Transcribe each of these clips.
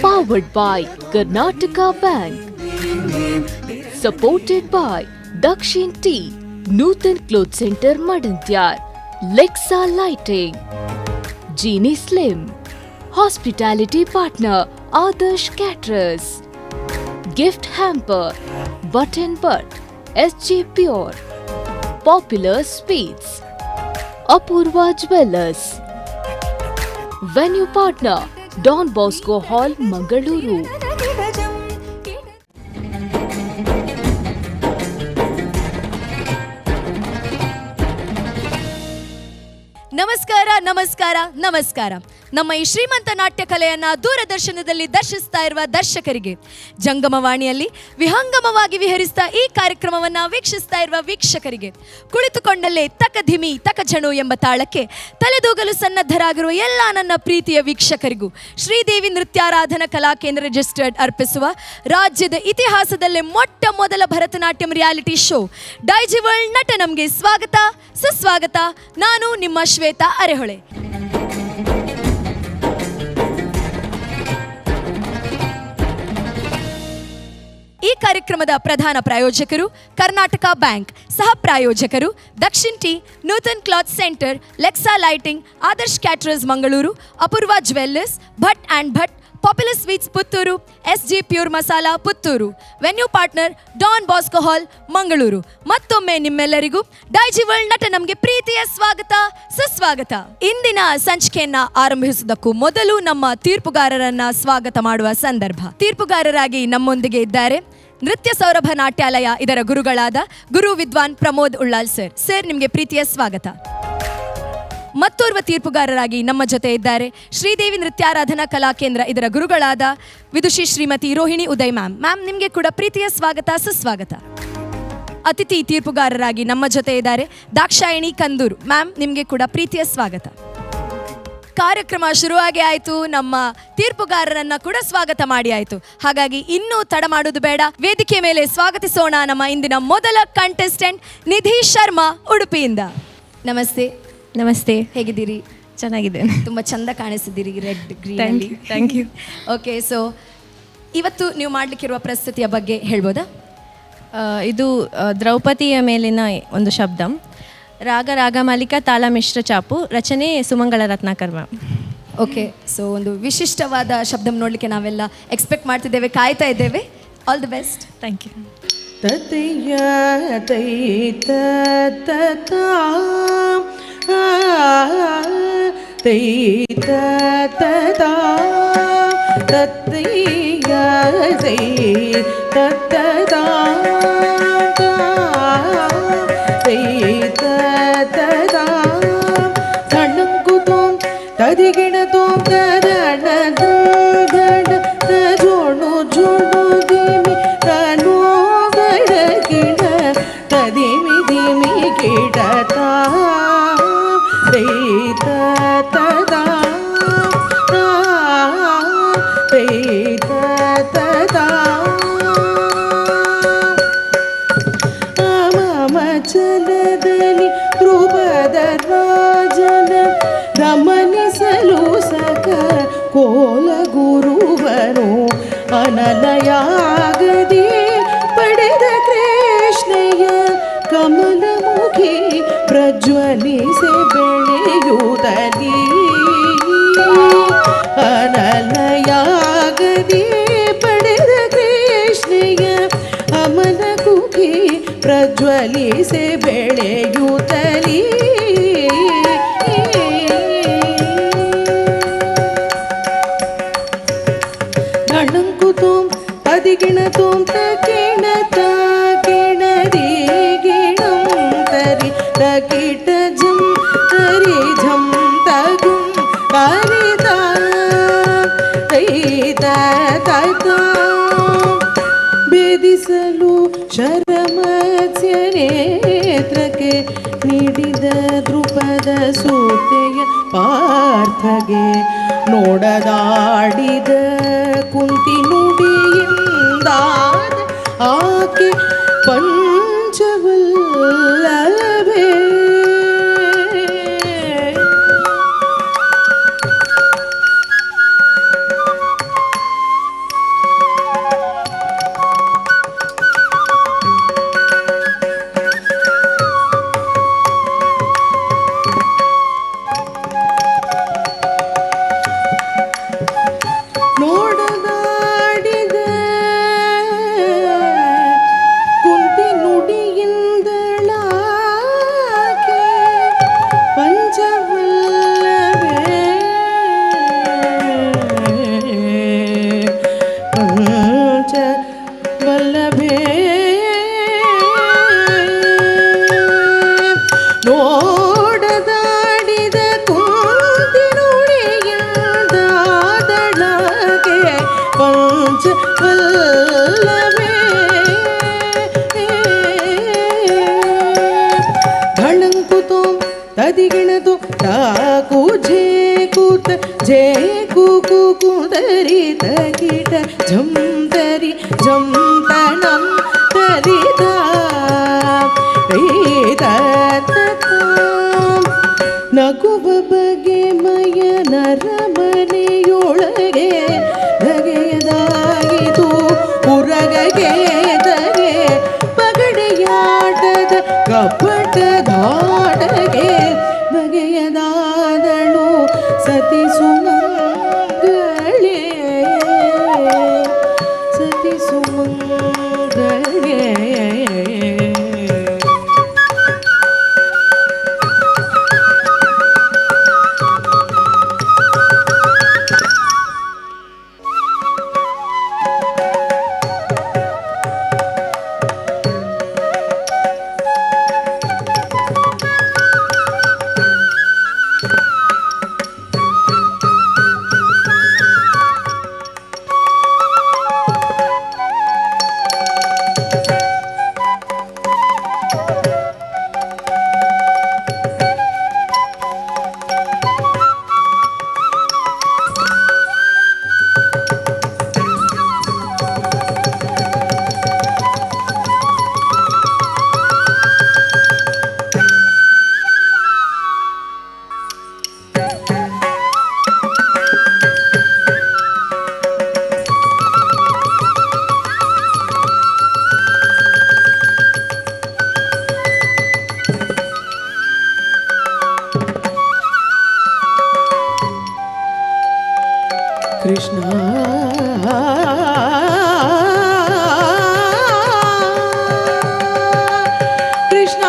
Powered by Karnataka Bank. Supported by Dakshin Tea, Nutan Cloth Center Madantyar, Lexa Lighting, Genie Slim, Hospitality Partner Adarsh Caterers, Gift Hamper, Button Butt, SG Pure, Popular Sweets, Apurva Jewellers, Venue Partner Don Bosco Hall, Mangaluru. ನಮಸ್ಕಾರ ನಮಸ್ಕಾರ ನಮಸ್ಕಾರ. ನಮ್ಮ ಈ ಶ್ರೀಮಂತ ನಾಟ್ಯ ಕಲೆಯನ್ನ ದೂರದರ್ಶನದಲ್ಲಿ ದರ್ಶಿಸ್ತಾ ಇರುವ ದರ್ಶಕರಿಗೆ, ಜಂಗಮವಾಣಿಯಲ್ಲಿ ವಿಹಂಗಮವಾಗಿ ವಿಹರಿಸ್ತಾ ಈ ಕಾರ್ಯಕ್ರಮವನ್ನ ವೀಕ್ಷಿಸ್ತಾ ಇರುವ ವೀಕ್ಷಕರಿಗೆ, ಕುಳಿತುಕೊಂಡಲ್ಲೇ ತಕ ಧಿಮಿ ತಕ ಝಣು ಎಂಬ ತಾಳಕ್ಕೆ ತಲೆದೂಗಲು ಸನ್ನದ್ಧರಾಗಿರುವ ಎಲ್ಲ ನನ್ನ ಪ್ರೀತಿಯ ವೀಕ್ಷಕರಿಗೂ ಶ್ರೀದೇವಿ ನೃತ್ಯಾರಾಧನಾ ಕಲಾ ಕೇಂದ್ರ ರಿಜಿಸ್ಟರ್ಡ್ ಅರ್ಪಿಸುವ ರಾಜ್ಯದ ಇತಿಹಾಸದಲ್ಲೇ ಮೊಟ್ಟ ಮೊದಲ Bharatanatyam reality show Daiji world ನಟನಂಗೆ ಸ್ವಾಗತ ಸುಸ್ವಾಗತ. ನಾನು ನಿಮ್ಮ ಶ್ವೇತಾ ಅರೆಹೊಳೆ. ಈ ಕಾರ್ಯಕ್ರಮದ ಪ್ರಧಾನ ಪ್ರಾಯೋಜಕರು ಕರ್ನಾಟಕ ಬ್ಯಾಂಕ್, ಸಹ ಪ್ರಾಯೋಜಕರು Dakshin tea, Nutan cloth centre, Lexa lighting, Adarsh caterers Mangaluru, Apoorva jewellers, Bhat and Bhat, popular sweets Puttur, SG pure Masala Puttur, venue partner Don Bosco hall Mangaluru. ಮತ್ತೊಮ್ಮೆ ನಿಮ್ಮೆಲ್ಲರಿಗೂ ಡೈಜಿ ವರ್ಲ್ಡ್ ನಟ ನಮಗೆ ಪ್ರೀತಿಯ ಸ್ವಾಗತ ಸುಸ್ವಾಗತ. ಇಂದಿನ ಸಂಚಿಕೆಯನ್ನ ಆರಂಭಿಸುವುದಕ್ಕೂ ಮೊದಲು ನಮ್ಮ ತೀರ್ಪುಗಾರರನ್ನ ಸ್ವಾಗತ ಮಾಡುವ ಸಂದರ್ಭ. ತೀರ್ಪುಗಾರರಾಗಿ ನಮ್ಮೊಂದಿಗೆ ಇದ್ದಾರೆ ನೃತ್ಯ ಸೌರಭ ನಾಟ್ಯಾಲಯ ಇದರ ಗುರುಗಳಾದ ಗುರು ವಿದ್ವಾನ್ ಪ್ರಮೋದ್ ಉಳ್ಳಾಲ್ ಸರ್. ಸರ್, ನಿಮಗೆ ಪ್ರೀತಿಯ ಸ್ವಾಗತ. ಮತ್ತೋರ್ವ ತೀರ್ಪುಗಾರರಾಗಿ ನಮ್ಮ ಜೊತೆ ಇದ್ದಾರೆ ಶ್ರೀದೇವಿ ನೃತ್ಯಾರಾಧನಾ ಕಲಾ ಕೇಂದ್ರ ಇದರ ಗುರುಗಳಾದ ವಿದುಷಿ ಶ್ರೀಮತಿ ರೋಹಿಣಿ ಉದಯ್ ಮ್ಯಾಮ್. ಮ್ಯಾಮ್, ನಿಮಗೆ ಕೂಡ ಪ್ರೀತಿಯ ಸ್ವಾಗತ ಸುಸ್ವಾಗತ. ಅತಿಥಿ ತೀರ್ಪುಗಾರರಾಗಿ ನಮ್ಮ ಜೊತೆ ಇದ್ದಾರೆ ದಾಕ್ಷಾಯಿಣಿ ಕಂದೂರು. ಮ್ಯಾಮ್, ನಿಮಗೆ ಕೂಡ ಪ್ರೀತಿಯ ಸ್ವಾಗತ. ಕಾರ್ಯಕ್ರಮ ಶುರುವಾಗಿ ಆಯಿತು, ನಮ್ಮ ತೀರ್ಪುಗಾರರನ್ನ ಕೂಡ ಸ್ವಾಗತ ಮಾಡಿ ಆಯಿತು. ಹಾಗಾಗಿ ಇನ್ನೂ ತಡ ಮಾಡೋದು ಬೇಡ, ವೇದಿಕೆ ಮೇಲೆ ಸ್ವಾಗತಿಸೋಣ ನಮ್ಮ ಇಂದಿನ ಮೊದಲ ಕಂಟೆಸ್ಟೆಂಟ್ ನಿಧಿ ಶರ್ಮಾ ಉಡುಪಿಯಿಂದ. ನಮಸ್ತೆ. ನಮಸ್ತೆ, ಹೇಗಿದ್ದೀರಿ? ಚೆನ್ನಾಗಿದ್ದೇನೆ. ತುಂಬ ಚಂದ ಕಾಣಿಸಿದ್ದೀರಿ red green. Thank you. Okay, so ಇವತ್ತು ನೀವು ಮಾಡಲಿಕ್ಕಿರುವ ಪ್ರಸ್ತುತಿಯ ಬಗ್ಗೆ ಹೇಳ್ಬೋದಾ? ಇದು ದ್ರೌಪದಿಯ ಮೇಲಿನ ಒಂದು ಶಬ್ದ. ರಾಗ ರಾಗಮಾಲಿಕ, ತಾಳ ಮಿಶ್ರ ಚಾಪು, ರಚನೆ Sumangala Ratnakar ma'am. Okay, so ಒಂದು ವಿಶಿಷ್ಟವಾದ ಶಬ್ದ ನೋಡಲಿಕ್ಕೆ ನಾವೆಲ್ಲ ಎಕ್ಸ್ಪೆಕ್ಟ್ ಮಾಡ್ತಿದ್ದೇವೆ, ಕಾಯ್ತಾ ಇದ್ದೇವೆ. All the best. Thank you. ತತೆಯ ತೈತ ತತಾ ತೈತ ತತಾ ತತೆಯ ತೈತ ತತಾ ತೈತ ತತಾ ಸಣ್ಣಂಕುತೋಂ ತದಿಗಿಣತೋಂ ತದಣ ದಡ ಜೋಡು ಜೋಡು ದಿಮಿ ತನೋ ಗಡ ಗಿಡ ತದಿಮಿ ದಿಮಿ ಗಿಡತ ತೈತ ತದಾ ತೈತ ತದಾ ಮಮಚಲದಲ್ಲಿ ಧ್ರುವದ ರಾಜನ ಗಮನಿಸಲು ಸಕ ಕೋಲ ಗುರುವನು ಅನಲಯಾಗದಿ ಪಡೆದ ಕೃಷ್ಣಯ್ಯ ಕಮಲಮುಖಿ ಪ್ರಜ್ವಲಿಸಿ ಬೆಳೆಯುವುದಲಿ ಅನಲಯಾಗದಿ ಪಡೆದ ಕೃಷ್ಣಯ್ಯ ಅಮಲಮುಖಿ ಪ್ರಜ್ವಲಿಸಿ ಬೆಳೆಯುತ್ತಲೀ ನಣಂಕುತೋಂ ಅದಿಗಿಣತೋಂ ತಕಿಣತ ಕಿಣದಿ ಗಿಣಂ ತರಿ ತಕಿಟ ಜಂ ತರಿ ಝಂ ತಗುಂ ಕರಿತ ತೈತ ತತ ಭೇದಿಸಲು ಶರಮತ್ಸ್ಯ ನೇತ್ರಕ್ಕೆ ನೀಡಿದ ದೃಪದ ಸೂತೆಯ ಪಾರ್ಥಗೆ ನೋಡದಾಡಿದ ಕುಂತಿ ನುಡಿಯಿಂದ ಆಕೆ ಪಂಚವಲ್ಲಭೆ ಜೇ ಕುಕು ಕುದರಿ ತಗಿಟ ಝಂ ತರಿ ಝಂ ತನಂ ತರಿದ ನಗುವ ಬಗೆ ಮಯ ನರಮನೆಯೊಳಗೆ ಧಗೆಯದಾಗಿತು ಉರಗಗೆ ಧಗೆ ಪಗಡೆಯಾಟದ ಕಪಟ ಧಾಟಗೆ ಬಗೆಯದಾದಳು ಸತಿ ಸುಮಂಗಳೇ ಸತಿ ಸುಮಂಗಳೇ. ಕೃಷ್ಣ ಕೃಷ್ಣ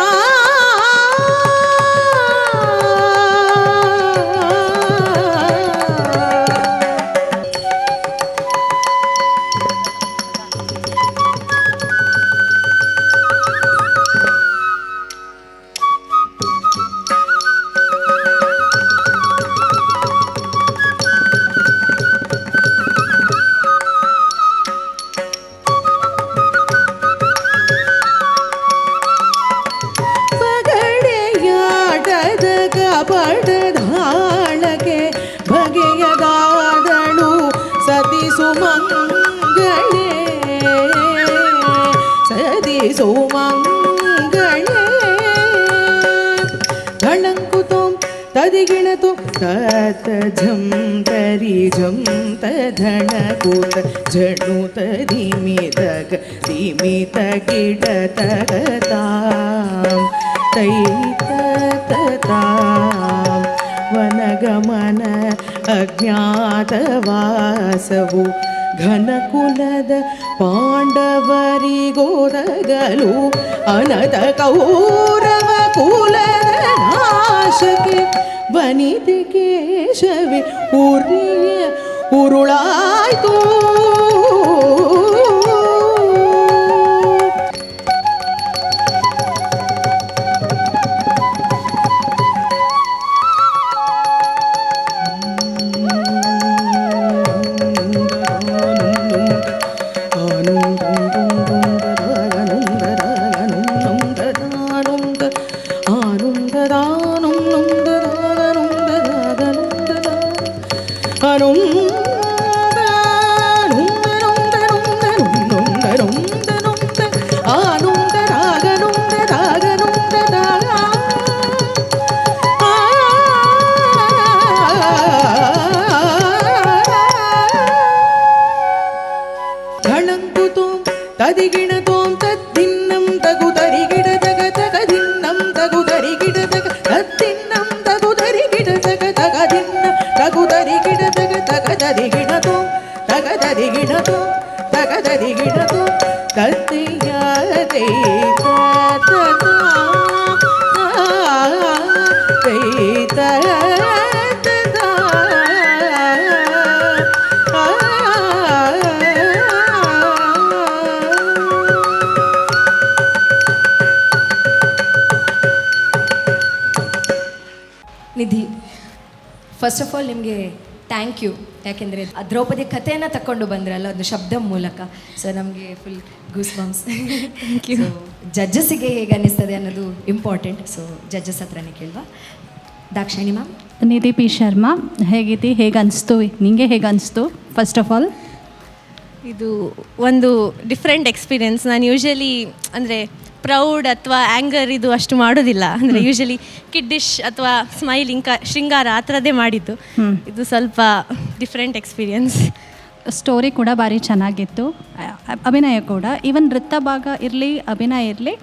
ಬಡಧಾಳಗೆ ಬಗೆಯದಾದಳು ಸತಿ ಸುಮಂಗಳೇ ಸತಿ ಸುಮಂಗಳೇ. ಧಣಂಕುತೋಂ ತದಿಗಿಣತು ತತ ಝಂ ತರಿ ಝಂ ತಧಣಕುತ ಝಣು ತದಿಮಿತಗ ದಿಮಿತ ಗಿಡ ತಗತಾಂ ತೈತತಾಂ ವನಗಮನ ಅಜ್ಞಾತವಾಸವು ಘನಕುಲದ ಪಾಂಡವರಿಗೋದಗಲು ಅನತ ಕೌರವ ಕುಲದ ನಾಶಕ್ಕೆ ವನಿತೆ ಕೇಶವೇ ಉರಿಯ ಉರುಳಾಯ್ತು. ತದಿಗಿಣತೋಂ ತದ್ದಿನ್ನಂ ತಗುದರಿ ಗಿಡ ತಗ ತಗದಿನ್ನಂ ತಗುದರಿ ಗಿಡ ತಗ ತದ್ದಿನ್ನಂ ತಗುದರಿ ಗಿಡ ತಗ ತಗದಿನ್ನಂ ತಗುದರಿ ಗಿಡ ತಗ ತಗದರಿ ಗಿಣತೋಂ ತಗದರಿ ಗಿಣತೋಂ ತಗದರಿ ಗಿಣತೋಂ ತತ್ತಿಯಾತೆ ನಿಧಿ, ಫಸ್ಟ್ ಆಫ್ ಆಲ್ ನಿಮಗೆ ಥ್ಯಾಂಕ್ ಯು. ಯಾಕೆಂದರೆ ಆ ದ್ರೌಪದಿ ಕಥೆಯನ್ನು ತಗೊಂಡು ಬಂದ್ರಲ್ಲ ಒಂದು ಶಬ್ದ ಮೂಲಕ, ಸೊ ನಮಗೆ full goose bumps. Thank you. ಜಡ್ಜಸ್ಸಿಗೆ ಹೇಗೆ ಅನ್ನಿಸ್ತದೆ ಅನ್ನೋದು ಇಂಪಾರ್ಟೆಂಟ್. ಸೊ ಜಡ್ಜಸ್ ಹತ್ರನೇ ಕೇಳುವ. ದಾಕ್ಷಾಯಿಣಿ ಮ್ಯಾಮ್. ನಿಧಿ ಪಿ ಶರ್ಮಾ. ಹೇಗಿದ್ದಿ? ಹೇಗೆ ಅನಿಸ್ತು ನಿಮಗೆ? ಹೇಗೆ ಅನಿಸ್ತು ಫಸ್ಟ್ ಆಫ್ ಆಲ್? ಇದು ಒಂದು ಡಿಫ್ರೆಂಟ್ ಎಕ್ಸ್ಪೀರಿಯೆನ್ಸ್. ನಾನು ಯೂಶಲಿ ಅಂದರೆ ಪ್ರೌಡ್ ಅಥವಾ ಆ್ಯಂಗರ್ ಇದು ಅಷ್ಟು ಮಾಡೋದಿಲ್ಲ. ಅಂದರೆ ಯೂಶಲಿ ಕಿಡ್ಡಿಶ್ ಅಥವಾ ಸ್ಮೈಲಿಂಗ್ ಶೃಂಗಾರ ಆ ಥರದ್ದೇ ಮಾಡಿದ್ದು. ಇದು ಸ್ವಲ್ಪ ಡಿಫ್ರೆಂಟ್ ಎಕ್ಸ್ಪೀರಿಯೆನ್ಸ್. ಸ್ಟೋರಿ ಕೂಡ ಭಾರಿ ಚೆನ್ನಾಗಿತ್ತು, ಅಭಿನಯ ಕೂಡ. ಈವನ್ ನೃತ್ಯ ಭಾಗ ಇರಲಿ, ಅಭಿನಯ ಇರಲಿ,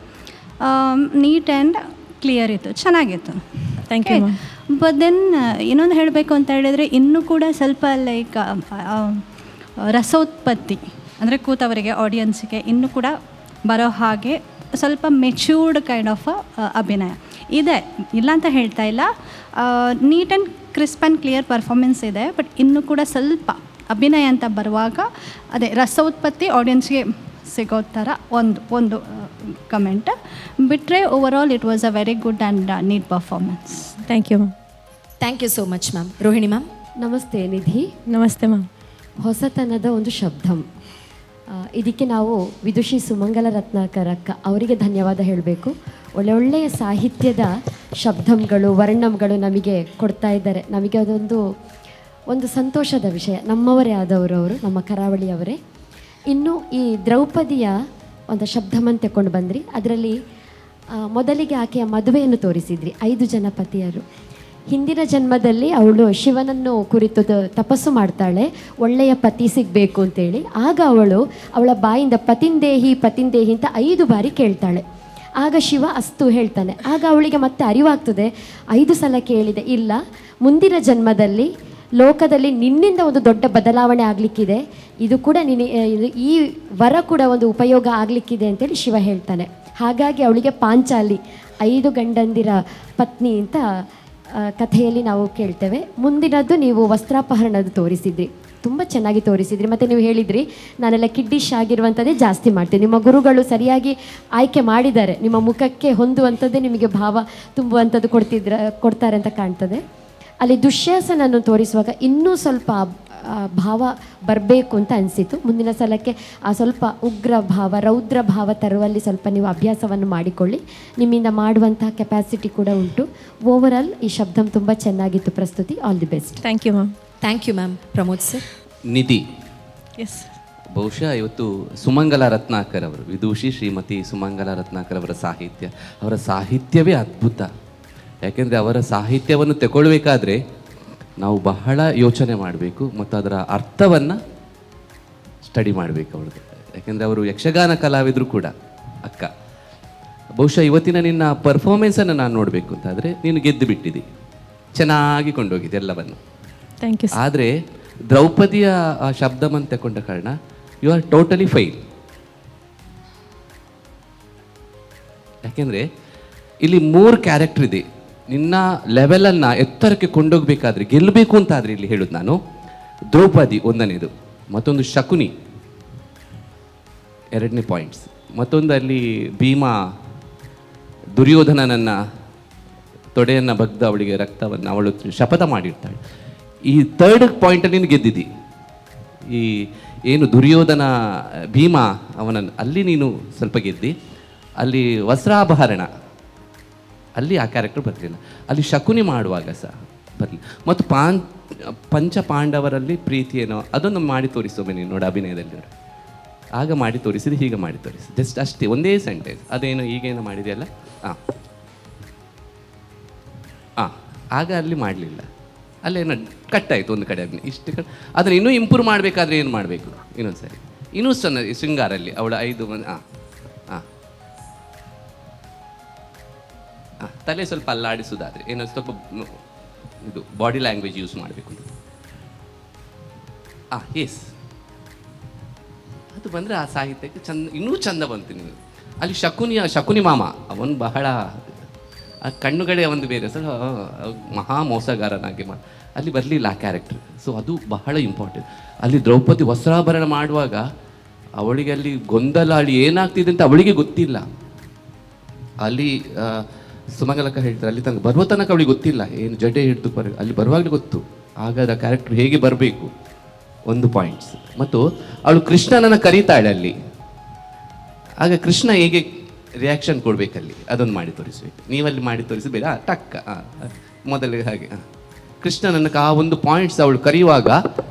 ನೀಟ್ ಆ್ಯಂಡ್ ಕ್ಲಿಯರ್ ಇತ್ತು, ಚೆನ್ನಾಗಿತ್ತು. Thank you. ಬಟ್ ದೆನ್ ಇನ್ನೊಂದು ಹೇಳಬೇಕು ಅಂತ ಹೇಳಿದರೆ, ಇನ್ನೂ ಕೂಡ ಸ್ವಲ್ಪ ಲೈಕ್ ರಸೋತ್ಪತ್ತಿ ಅಂದರೆ ಕೂತವರಿಗೆ, ಆಡಿಯನ್ಸಿಗೆ ಇನ್ನೂ ಕೂಡ ಬರೋ ಹಾಗೆ ಸ್ವಲ್ಪ ಮೆಚ್ಯೂರ್ಡ್ ಕೈಂಡ್ ಆಫ್ ಅಭಿನಯ ಇದೆ, ಇಲ್ಲ ಅಂತ ಹೇಳ್ತಾ ಇಲ್ಲ. Neat and crisp and clear performance ಇದೆ. ಬಟ್ ಇನ್ನೂ ಕೂಡ ಸ್ವಲ್ಪ ಅಭಿನಯ ಅಂತ ಬರುವಾಗ ಅದೇ ರಸೋತ್ಪತ್ತಿ ಆಡಿಯನ್ಸ್ಗೆ ಸಿಗೋ ಥರ ಒಂದು ಕಮೆಂಟ್ ಬಿಟ್ಟರೆ, over all it was a very good and neat performance. Thank you ma'am. Thank you so much ma'am. Rohini ma'am. ನಮಸ್ತೆ ನಿಧಿ. ನಮಸ್ತೆ ಮ್ಯಾಮ್. ಹೊಸತನದ ಒಂದು ಶಬ್ದಂ, ಇದಕ್ಕೆ ನಾವು ವಿದುಷಿ ಸುಮಂಗಲ ರತ್ನಾಕರಕ್ಕ ಅವರಿಗೆ ಧನ್ಯವಾದ ಹೇಳಬೇಕು. ಒಳ್ಳೆಯ ಸಾಹಿತ್ಯದ ಶಬ್ದಂಗಳು, ವರ್ಣಂಗಳು ನಮಗೆ ಕೊಡ್ತಾ ಇದ್ದಾರೆ. ನಮಗೆ ಒಂದು ಸಂತೋಷದ ವಿಷಯ. ನಮ್ಮವರೇ ಆದವರು ಅವರು, ನಮ್ಮ ಕರಾವಳಿಯವರೇ. ಇನ್ನು ಈ ದ್ರೌಪದಿಯ ಒಂದು ಶಬ್ದಮನ್ನು ತಗೊಂಡು ಬಂದ್ರಿ. ಅದರಲ್ಲಿ ಮೊದಲಿಗೆ ಆಕೆಯ ಮದುವೆಯನ್ನು ತೋರಿಸಿದ್ರಿ. 5 ಜನ ಪತಿಯರು. ಹಿಂದಿನ ಜನ್ಮದಲ್ಲಿ ಅವಳು ಶಿವನನ್ನು ಕುರಿತು ತಪಸ್ಸು ಮಾಡ್ತಾಳೆ, ಒಳ್ಳೆಯ ಪತಿ ಸಿಗಬೇಕು ಅಂತೇಳಿ. ಆಗ ಅವಳ ಬಾಯಿಂದ ಪತಿಂದೇಹಿ ಪತಿಂದೇಹಿ ಅಂತ 5 ಬಾರಿ ಕೇಳ್ತಾಳೆ. ಆಗ ಶಿವ ಅಸ್ತು ಹೇಳ್ತಾನೆ. ಆಗ ಅವಳಿಗೆ ಮತ್ತೆ ಅರಿವಾಗ್ತದೆ, 5 ಸಲ ಕೇಳಿದೆ, ಇಲ್ಲ ಮುಂದಿನ ಜನ್ಮದಲ್ಲಿ ಲೋಕದಲ್ಲಿ ನಿನ್ನಿಂದ ಒಂದು ದೊಡ್ಡ ಬದಲಾವಣೆ ಆಗಲಿಕ್ಕಿದೆ, ಇದು ಕೂಡ ಈ ವರ ಕೂಡ ಒಂದು ಉಪಯೋಗ ಆಗಲಿಕ್ಕಿದೆ ಅಂತೇಳಿ ಶಿವ ಹೇಳ್ತಾನೆ. ಹಾಗಾಗಿ ಅವಳಿಗೆ ಪಾಂಚಾಲಿ 5 ಗಂಡಂದಿರ ಪತ್ನಿ ಅಂತ ಕಥೆಯಲ್ಲಿ ನಾವು ಕೇಳ್ತೇವೆ. ಮುಂದಿನದ್ದು ನೀವು ವಸ್ತ್ರಾಪಹರಣದ ತೋರಿಸಿದ್ರಿ, ತುಂಬ ಚೆನ್ನಾಗಿ ತೋರಿಸಿದ್ರಿ. ಮತ್ತು ನೀವು ಹೇಳಿದ್ರಿ, ನಾನೆಲ್ಲ ಕಿಡ್ಡಿಶ್ ಆಗಿರುವಂಥದ್ದೇ ಜಾಸ್ತಿ ಮಾಡ್ತೀನಿ. ನಿಮ್ಮ ಗುರುಗಳು ಸರಿಯಾಗಿ ಆಯ್ಕೆ ಮಾಡಿದ್ದಾರೆ, ನಿಮ್ಮ ಮುಖಕ್ಕೆ ಹೊಂದುವಂಥದ್ದೇ ನಿಮಗೆ ಭಾವ ತುಂಬುವಂಥದ್ದು ಕೊಡ್ತಾರೆ ಅಂತ ಕಾಣ್ತದೆ. ಅಲ್ಲಿ ದುಶ್ಯಾಸನನ್ನು ತೋರಿಸುವಾಗ ಇನ್ನೂ ಸ್ವಲ್ಪ ಭಾವ ಬರಬೇಕು ಅಂತ ಅನಿಸಿತು. ಮುಂದಿನ ಸಲಕ್ಕೆ ಆ ಸ್ವಲ್ಪ ಉಗ್ರ ಭಾವ, ರೌದ್ರ ಭಾವ ತರುವಲ್ಲಿ ಸ್ವಲ್ಪ ನೀವು ಅಭ್ಯಾಸವನ್ನು ಮಾಡಿಕೊಳ್ಳಿ. ನಿಮ್ಮಿಂದ ಮಾಡುವಂತಹ ಕೆಪಾಸಿಟಿ ಕೂಡ ಉಂಟು. ಓವರಾಲ್ ಈ ಶಬ್ದಂ ತುಂಬ ಚೆನ್ನಾಗಿತ್ತು ಪ್ರಸ್ತುತಿ. All the best. Thank you ma'am. Thank you ma'am. Pramod sir. Nidhi, yes, ಬಹುಶಃ ಇವತ್ತು ಸುಮಂಗಲ ರತ್ನಾಕರ್ ಅವರು, ವಿದೂಷಿ ಶ್ರೀಮತಿ ಸುಮಂಗಲ ರತ್ನಾಕರ್ ಅವರ ಸಾಹಿತ್ಯ, ಅವರ ಸಾಹಿತ್ಯವೇ ಅದ್ಭುತ. ಯಾಕೆಂದರೆ ಅವರ ಸಾಹಿತ್ಯವನ್ನು ತಗೊಳ್ಬೇಕಾದ್ರೆ ನಾವು ಬಹಳ ಯೋಚನೆ ಮಾಡಬೇಕು ಮತ್ತು ಅದರ ಅರ್ಥವನ್ನು ಸ್ಟಡಿ ಮಾಡಬೇಕು ಅವ್ರದ್ದು. ಯಾಕೆಂದರೆ ಅವರು ಯಕ್ಷಗಾನ ಕಲಾವಿದರು ಕೂಡ ಅಕ್ಕ. ಬಹುಶಃ ಇವತ್ತಿನ ನಿನ್ನ ಪರ್ಫಾರ್ಮೆನ್ಸನ್ನು ನಾನು ನೋಡಬೇಕು ಅಂತಾದರೆ ನೀನು ಗೆದ್ದು ಬಿಟ್ಟಿದ್ದಿ, ಚೆನ್ನಾಗಿ ಕೊಂಡೋಗಿದೆ ಎಲ್ಲವನ್ನು. Thank you. ಆದರೆ ದ್ರೌಪದಿಯ ಆ ಶಬ್ದವನ್ನು ತಗೊಂಡ ಕಾರಣ ಯು ಆರ್ ಟೋಟಲಿ ಫೈಲ್. ಯಾಕೆಂದರೆ ಇಲ್ಲಿ 3 ಕ್ಯಾರೆಕ್ಟರ್ ಇದೆ. ನಿನ್ನ ಲೆವೆಲನ್ನು ಎತ್ತರಕ್ಕೆ ಕೊಂಡೋಗ್ಬೇಕಾದ್ರೆ, ಗೆಲ್ಲಬೇಕು ಅಂತಾದರೆ ಇಲ್ಲಿ ಹೇಳೋದು ನಾನು, ದ್ರೌಪದಿ ಒಂದನೇದು, ಮತ್ತೊಂದು ಶಕುನಿ 2ನೇ ಪಾಯಿಂಟ್ಸ್, ಮತ್ತೊಂದು ಅಲ್ಲಿ ಭೀಮ ದುರ್ಯೋಧನನನ್ನು ತೊಡೆಯನ್ನು ಬಗ್ದು ಅವಳಿಗೆ ರಕ್ತವನ್ನು ಅವಳು ಶಪಥ ಮಾಡಿರ್ತಾಳೆ. ಈ 3rd ಪಾಯಿಂಟಲ್ಲಿ ನೀನು ಗೆದ್ದಿದ್ದಿ. ಈ ಏನು ದುರ್ಯೋಧನ ಭೀಮ ಅವನನ್ನು ಅಲ್ಲಿ ನೀನು ಸ್ವಲ್ಪ ಗೆದ್ದಿ. ಅಲ್ಲಿ ವಸ್ತ್ರಾಭರಣ ಅಲ್ಲಿ ಆ ಕ್ಯಾರೆಕ್ಟರ್ ಬರಲಿಲ್ಲ. ಅಲ್ಲಿ ಶಕುನಿ ಮಾಡುವಾಗ ಸಹ ಬರಲಿ. ಮತ್ತು ಪಂಚ ಪಾಂಡವರಲ್ಲಿ ಪ್ರೀತಿ ಏನೋ ಅದನ್ನು ಮಾಡಿ ತೋರಿಸೋಮೆ ನೀನು ನೋಡಿ ಅಭಿನಯದಲ್ಲಿ. ಆಗ ಮಾಡಿ ತೋರಿಸಿದೆ, ಹೀಗೆ ಮಾಡಿ ತೋರಿಸಿ, ಜಸ್ಟ್ ಅಷ್ಟೇ, ಒಂದೇ ಸೆಂಟೆನ್ಸ್. ಅದೇನು ಈಗೇನು ಮಾಡಿದೆಯಲ್ಲ, ಆಗ ಅಲ್ಲಿ ಮಾಡಲಿಲ್ಲ, ಅಲ್ಲೇನೋ ಕಟ್ಟಾಯಿತು ಒಂದು ಕಡೆ. ಅದನ್ನ ಇಷ್ಟು ಅದನ್ನು ಇನ್ನೂ ಇಂಪ್ರೂವ್ ಮಾಡಬೇಕಾದ್ರೆ ಏನು ಮಾಡಬೇಕು? ಇನ್ನೊಂದು ಸರಿ ಇನ್ನೂ ಶೃಂಗಾರಲ್ಲಿ ಅವಳ 5 ಮಂದಿ ತಲೆ ಸ್ವಲ್ಪ ಅಲ್ಲಾಡಿಸೋದಾದರೆ ಏನೋ ಸ್ವಲ್ಪ ಇದು ಬಾಡಿ ಲ್ಯಾಂಗ್ವೇಜ್ ಯೂಸ್ ಮಾಡಬೇಕು. ಎಸ್, ಅದು ಬಂದರೆ ಆ ಸಾಹಿತ್ಯಕ್ಕೆ ಇನ್ನೂ ಚಂದ ಬಂತು ನೀವು. ಅಲ್ಲಿ ಶಕುನಿ ಮಾಮ ಅವನು ಬಹಳ ಆ ಕಣ್ಣುಗಳೇ ಒಂದು ಬೇರೆ ಸರ್, ಮಹಾ ಮೋಸಗಾರನಾಗಿ ಅಲ್ಲಿ ಬರಲಿಲ್ಲ ಆ ಕ್ಯಾರೆಕ್ಟರ್. ಸೊ ಅದು ಬಹಳ ಇಂಪಾರ್ಟೆಂಟ್. ಅಲ್ಲಿ ದ್ರೌಪದಿ ವಸ್ತ್ರಾಭರಣ ಮಾಡುವಾಗ ಅವಳಿಗೆ ಅಲ್ಲಿ ಗೊಂದಲ, ಅಲ್ಲಿ ಏನಾಗ್ತಿದೆ ಅಂತ ಅವಳಿಗೆ ಗೊತ್ತಿಲ್ಲ. ಅಲ್ಲಿ ಸುಮಂಗಲಕ್ಕ ಹೇಳ್ತಾರೆ, ಅಲ್ಲಿ ತನಕ ಬರುವ ತನಕ ಅವಳಿಗೆ ಗೊತ್ತಿಲ್ಲ, ಏನು ಜಡೆ ಹಿಡಿದು ಅಲ್ಲಿ ಬರುವಾಗಲೇ ಗೊತ್ತು. ಆಗ ಆ ಕ್ಯಾರೆಕ್ಟರ್ ಹೇಗೆ ಬರಬೇಕು, ಒಂದು ಪಾಯಿಂಟ್ಸ್. ಮತ್ತು ಅವಳು ಕೃಷ್ಣನನ್ನು ಕರೀತಾಳೆ ಅಲ್ಲಿ, ಆಗ ಕೃಷ್ಣ ಹೇಗೆ ರಿಯಾಕ್ಷನ್ ಕೊಡಬೇಕಲ್ಲಿ ಅದೊಂದು ಮಾಡಿ ತೋರಿಸ್ಬೇಕು. ನೀವಲ್ಲಿ ಮಾಡಿ ತೋರಿಸಿ ಬೇಡ, ಟಕ್ಕ ಮೊದಲಿಗೆ ಹಾಗೆ ಕೃಷ್ಣನನ್ನು ಆ ಒಂದು ಪಾಯಿಂಟ್ಸ್ ಅವಳು ಕರೆಯುವಾಗ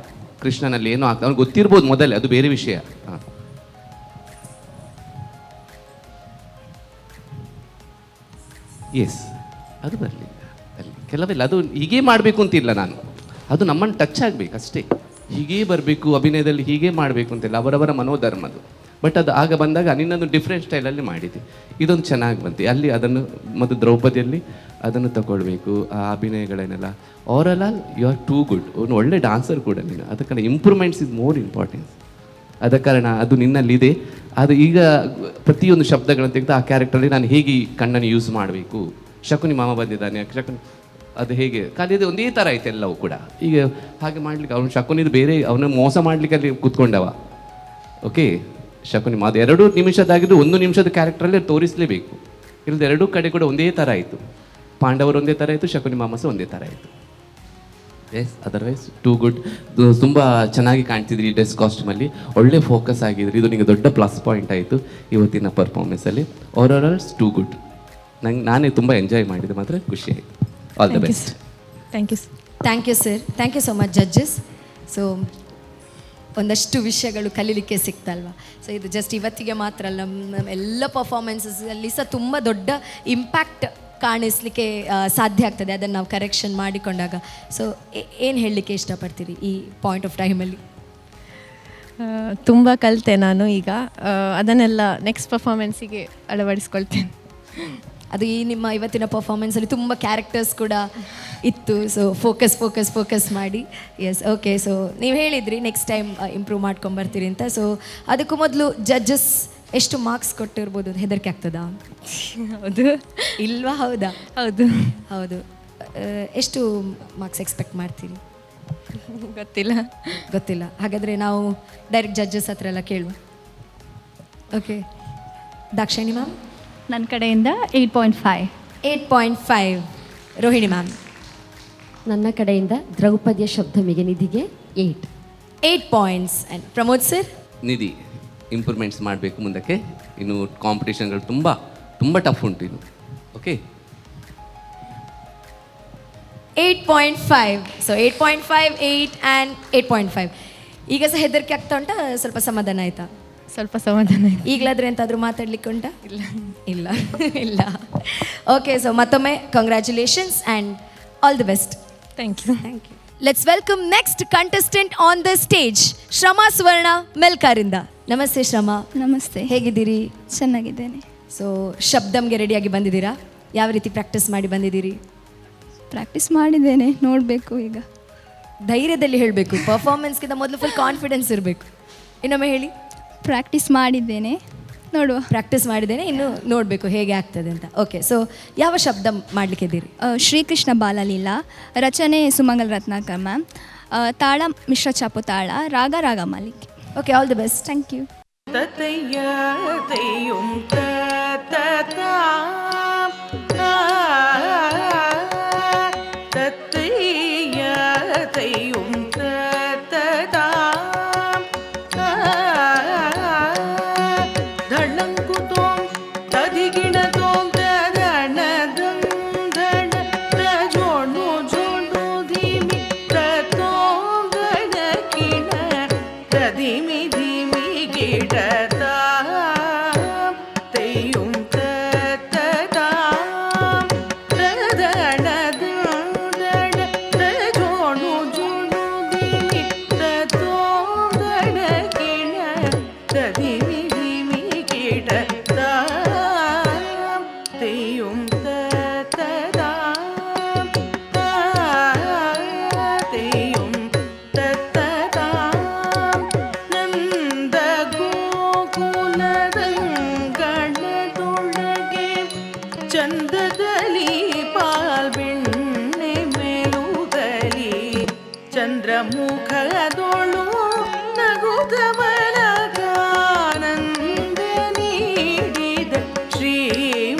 ಕೃಷ್ಣನಲ್ಲಿ ಏನೋ ಆಗ್ತದೆ ಅವ್ನಿಗೆ ಗೊತ್ತಿರ್ಬೋದು ಮೊದಲೇ, ಅದು ಬೇರೆ ವಿಷಯ. ಎಸ್, ಅದು ಬರಲಿ ಅಲ್ಲಿ ಕೆಲವೆಲ್ಲ ಅದು ಹೀಗೇ ಮಾಡಬೇಕು ಅಂತಿಲ್ಲ ನಾನು, ಅದು ನಮ್ಮನ್ನು ಟಚ್ ಆಗಬೇಕು ಅಷ್ಟೇ. ಹೀಗೇ ಬರಬೇಕು ಅಭಿನಯದಲ್ಲಿ, ಹೀಗೇ ಮಾಡಬೇಕು ಅಂತಿಲ್ಲ, ಅವರವರ ಮನೋಧರ್ಮದು. ಬಟ್ ಅದು ಆಗ ಬಂದಾಗ ನಿನ್ನೊಂದು ಡಿಫ್ರೆಂಟ್ ಸ್ಟೈಲಲ್ಲಿ ಮಾಡಿದ್ದೆ, ಇದೊಂದು ಚೆನ್ನಾಗಿ ಬಂತು. ಅಲ್ಲಿ ಅದನ್ನು ಮತ್ತು ದ್ರೌಪದಿಯಲ್ಲಿ ಅದನ್ನು ತಗೊಳ್ಬೇಕು, ಆ ಅಭಿನಯಗಳನ್ನೆಲ್ಲ. All you are too good, ಒಂದು ಒಳ್ಳೆ ಡಾನ್ಸರ್ ಕೂಡ ನೀನು. ಅದಕ್ಕೆ ಇಂಪ್ರೂವ್ಮೆಂಟ್ಸ್ ಇಸ್ ಮೋರ್ ಇಂಪಾರ್ಟೆನ್ಸ್. ಅದ ಕಾರಣ ಅದು ನಿನ್ನಲ್ಲಿದೆ. ಅದು ಈಗ ಪ್ರತಿಯೊಂದು ಶಬ್ದಗಳನ್ನು ತೆಗೆದು ಆ ಕ್ಯಾರೆಕ್ಟರಲ್ಲಿ ನಾನು ಹೇಗೆ ಈ ಕಣ್ಣನ್ನು ಯೂಸ್ ಮಾಡಬೇಕು, ಶಕುನಿ ಮಾಮ ಬಂದಿದ್ದಾನೆ, ಶಕುನಿ ಅದು ಹೇಗೆ ಕಲಿಯೋದು ಒಂದೇ ಥರ ಐತೆ ಎಲ್ಲವೂ ಕೂಡ. ಈಗ ಹಾಗೆ ಮಾಡ್ಲಿಕ್ಕೆ ಅವನು ಶಕುನಿದು ಬೇರೆ, ಅವನ ಮೋಸ ಮಾಡ್ಲಿಕ್ಕೆ ಅಲ್ಲಿ ಕೂತ್ಕೊಂಡವ. ಓಕೆ, ಶಕುನಿ ಅದು 2 ನಿಮಿಷದಾಗಿದ್ದು 1 ನಿಮಿಷದ ಕ್ಯಾರೆಕ್ಟ್ರಲ್ಲೇ ತೋರಿಸಲೇಬೇಕು. ಇಲ್ಲದೆ 2 ಕಡೆ ಕೂಡ ಒಂದೇ ಥರ ಆಯಿತು. ಪಾಂಡವರು ಒಂದೇ ಥರ ಆಯಿತು, ಶಕುನಿ ಮಾಮ ಸಹ ಒಂದೇ ಥರ ಆಯಿತು. Yes, otherwise too good. ತುಂಬ ಚೆನ್ನಾಗಿ ಕಾಣ್ತಿದ್ರಿ ಈ ಡ್ರೆಸ್ ಕಾಸ್ಟ್ಯೂಮಲ್ಲಿ, ಒಳ್ಳೆ ಫೋಕಸ್ ಆಗಿದ್ರಿ. ಇದು ನಿಮಗೆ ದೊಡ್ಡ ಪ್ಲಸ್ ಪಾಯಿಂಟ್ ಆಯಿತು ಇವತ್ತಿನ ಪರ್ಫಾರ್ಮೆನ್ಸಲ್ಲಿ. ಓವರಾಲ್ಸ್ ಟೂ ಗುಡ್. ನಾನೇ ತುಂಬ ಎಂಜಾಯ್ ಮಾಡಿದೆ, ಮಾತ್ರ ಖುಷಿ ಆಯಿತು. All the best. Thank you. Thank you sir, thank you so much judges. So ಒಂದಷ್ಟು ವಿಷಯಗಳು ಕಲೀಲಿಕ್ಕೆ ಸಿಕ್ತಲ್ವ. ಸೊ ಇದು ಜಸ್ಟ್ ಇವತ್ತಿಗೆ ಮಾತ್ರ ಅಲ್ಲ, ನಮ್ಮ ಎಲ್ಲ ಪರ್ಫಾರ್ಮೆನ್ಸಲ್ಲಿ ಸಹ ತುಂಬ ದೊಡ್ಡ ಇಂಪ್ಯಾಕ್ಟ್ ಕಾಣಿಸ್ಲಿಕ್ಕೆ ಸಾಧ್ಯ ಆಗ್ತದೆ, ಅದನ್ನು ನಾವು ಕರೆಕ್ಷನ್ ಮಾಡಿಕೊಂಡಾಗ. ಸೊ ಏನು ಹೇಳಲಿಕ್ಕೆ ಇಷ್ಟಪಡ್ತೀರಿ ಈ ಪಾಯಿಂಟ್ ಆಫ್ ಟೈಮಲ್ಲಿ? ತುಂಬ ಕಲಿತೆ ನಾನು ಈಗ, ಅದನ್ನೆಲ್ಲ ನೆಕ್ಸ್ಟ್ ಪರ್ಫಾರ್ಮೆನ್ಸಿಗೆ ಅಳವಡಿಸ್ಕೊಳ್ತೇನೆ. ಅದು ಈ ನಿಮ್ಮ ಇವತ್ತಿನ ಪರ್ಫಾರ್ಮೆನ್ಸಲ್ಲಿ ತುಂಬ ಕ್ಯಾರೆಕ್ಟರ್ಸ್ ಕೂಡ ಇತ್ತು. ಸೊ ಫೋಕಸ್ ಮಾಡಿ. Yes, okay. ಸೊ ನೀವು ಹೇಳಿದ್ರಿ ನೆಕ್ಸ್ಟ್ ಟೈಮ್ ಇಂಪ್ರೂವ್ ಮಾಡ್ಕೊಂಬರ್ತೀರಿ ಅಂತ. ಸೊ ಅದಕ್ಕೂ ಮೊದಲು ಜಡ್ಜಸ್ ಎಷ್ಟು ಮಾರ್ಕ್ಸ್ ಕೊಟ್ಟಿರ್ಬೋದು, ಹೆದರಿಕೆ ಆಗ್ತದಾ? ಹೌದು. ಇಲ್ವಾ? ಹೌದಾ? ಹೌದು. ಹೌದು. ಎಷ್ಟು ಮಾರ್ಕ್ಸ್ ಎಕ್ಸ್ಪೆಕ್ಟ್ ಮಾಡ್ತೀರಿ? ಗೊತ್ತಿಲ್ಲ. ಹಾಗಾದರೆ ನಾವು ಡೈರೆಕ್ಟ್ ಜಡ್ಜಸ್ ಹತ್ರ ಎಲ್ಲ ಕೇಳುವ. Okay, Dakshayini ma'am. ನನ್ನ ಕಡೆಯಿಂದ 8.5. 8.5. ರೋಹಿಣಿ ಮ್ಯಾಮ್. ನನ್ನ ಕಡೆಯಿಂದ ದ್ರೌಪದಿಯ ಶಬ್ದಮಿಗೆ ನಿಧಿಗೆ 8 points. And Pramod sir? Nidhi improvements ಮಾಡಬೇಕು ಮುಂದಕ್ಕೆ, ಇನ್ನು ಕಾಂಪಿಟೇಷನ್ಗಳು ತುಂಬ ತುಂಬ ಟಫ್ ಉಂಟು ಇನ್ನು. ಓಕೆ, 8.5. So 8.5, 8 and 8.5. ಈಗ ಸಹ ಹೆದರಿಕೆ ಆಗ್ತಾ ಉಂಟಾ, ಸ್ವಲ್ಪ ಸಮಾಧಾನ ಆಯಿತಾ? ಸ್ವಲ್ಪ ಸಮಾಧಾನ ಆಯ್ತು. ಈಗಲಾದ್ರೆ ಎಂತಾದರೂ ಮಾತಾಡ್ಲಿಕ್ಕೆ ಉಂಟಾ? ಇಲ್ಲ. ಓಕೆ, ಸೊ ಮತ್ತೊಮ್ಮೆ congratulations and all the best. Thank you. Let's welcome next contestant on the stage, Shrama Suvarna ಮೆಲ್ಕಾರಿಂದ. ನಮಸ್ತೆ ಶ್ರಮಾ. ನಮಸ್ತೆ. ಹೇಗಿದ್ದೀರಿ? ಚೆನ್ನಾಗಿದ್ದೇನೆ. ಸೊ ಶಬ್ದಮ್ಗೆ ರೆಡಿಯಾಗಿ ಬಂದಿದ್ದೀರಾ? ಯಾವ ರೀತಿ ಪ್ರಾಕ್ಟೀಸ್ ಮಾಡಿ ಬಂದಿದ್ದೀರಿ? ಪ್ರಾಕ್ಟೀಸ್ ಮಾಡಿದ್ದೇನೆ, ನೋಡಬೇಕು ಈಗ. ಧೈರ್ಯದಲ್ಲಿ ಹೇಳಬೇಕು, ಪರ್ಫಾರ್ಮೆನ್ಸ್ಗಿಂತ ಮೊದಲು ಫುಲ್ ಕಾನ್ಫಿಡೆನ್ಸ್ ಇರಬೇಕು. ಇನ್ನೊಮ್ಮೆ ಹೇಳಿ. ಪ್ರಾಕ್ಟೀಸ್ ಮಾಡಿದ್ದೇನೆ, ನೋಡುವ. ಪ್ರಾಕ್ಟೀಸ್ ಮಾಡಿದ್ದೇನೆ, ಇನ್ನು ನೋಡಬೇಕು ಹೇಗೆ ಆಗ್ತದೆ ಅಂತ. ಓಕೆ, ಸೊ ಯಾವ ಶಬ್ದ ಮಾಡಲಿಕ್ಕಿದ್ದೀರಿ? ಶ್ರೀಕೃಷ್ಣ ಬಾಲಲೀಲಾ, ರಚನೆ ಸುಮಂಗಲ್ ರತ್ನಾಕರ್ ಮ್ಯಾಮ್, ತಾಳ ಮಿಶ್ರ ಚಾಪು ತಾಳ, ರಾಗ ಮಾಲಿಕ್. Okay, all the best. Thank you. ತತಯ್ಯ ತಯ್ಯುಂ ತತತಾ ತತಯ್ಯ ತಯ್ಯುಂ ತತತಾ ಧಳಂಕುತೋಂ ತದಿಗಿಣತೋಂ ತದಣದಂ ಧಣ ತಜೋಣು ಜೋಣು ಧಿಮಿ ತತೋಂ ಗಣಕಿಣ ತದಿಮಿ ಧಿಮಿ ಗಿಡತಾ ತಯ್ಯುಂ ತತತಾ ತದಣದಂ ಧಣ ತಜೋಣು ಜೋಣು ಧಿಮಿ ತತೋಂ ಗಣಕಿಣ ತದಿಮಿ ಧಿಮಿ ಗಿಡತಾ ತಯ್ಯುಂ ತತತಾ ತಯ್ಯುಂ ತತತಾ ನಂದ ಗೋಕುಲದಂಗಣದೊಳಗೆ ಚಂದದಲ್ಲಿ ಪಾಲ್ಬೆಣ್ಣೆ ಮೇಲುಗಲಿ ಚಂದ್ರಮುಖದೊಳು ನಗುತ್ತ ಮಲಗಾನಂದ ನೀಡಿದ ಶ್ರೀ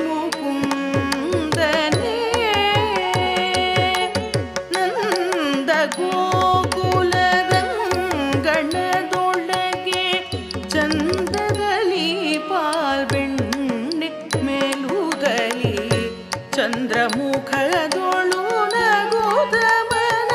ಮುಕುಂದನೇ ನಂದ ಗೋಕುಲದಂಗಣದೊಳಗೆ ಚಂದದಲ್ಲಿ ಪಾಲ್ಬೆಣ್ಣೆ ಮೇಲುಗಲಿ ಚಂದ್ರಮುಖದೊಳು ನಗುತ್ತ ಮಲಗಾನಂದ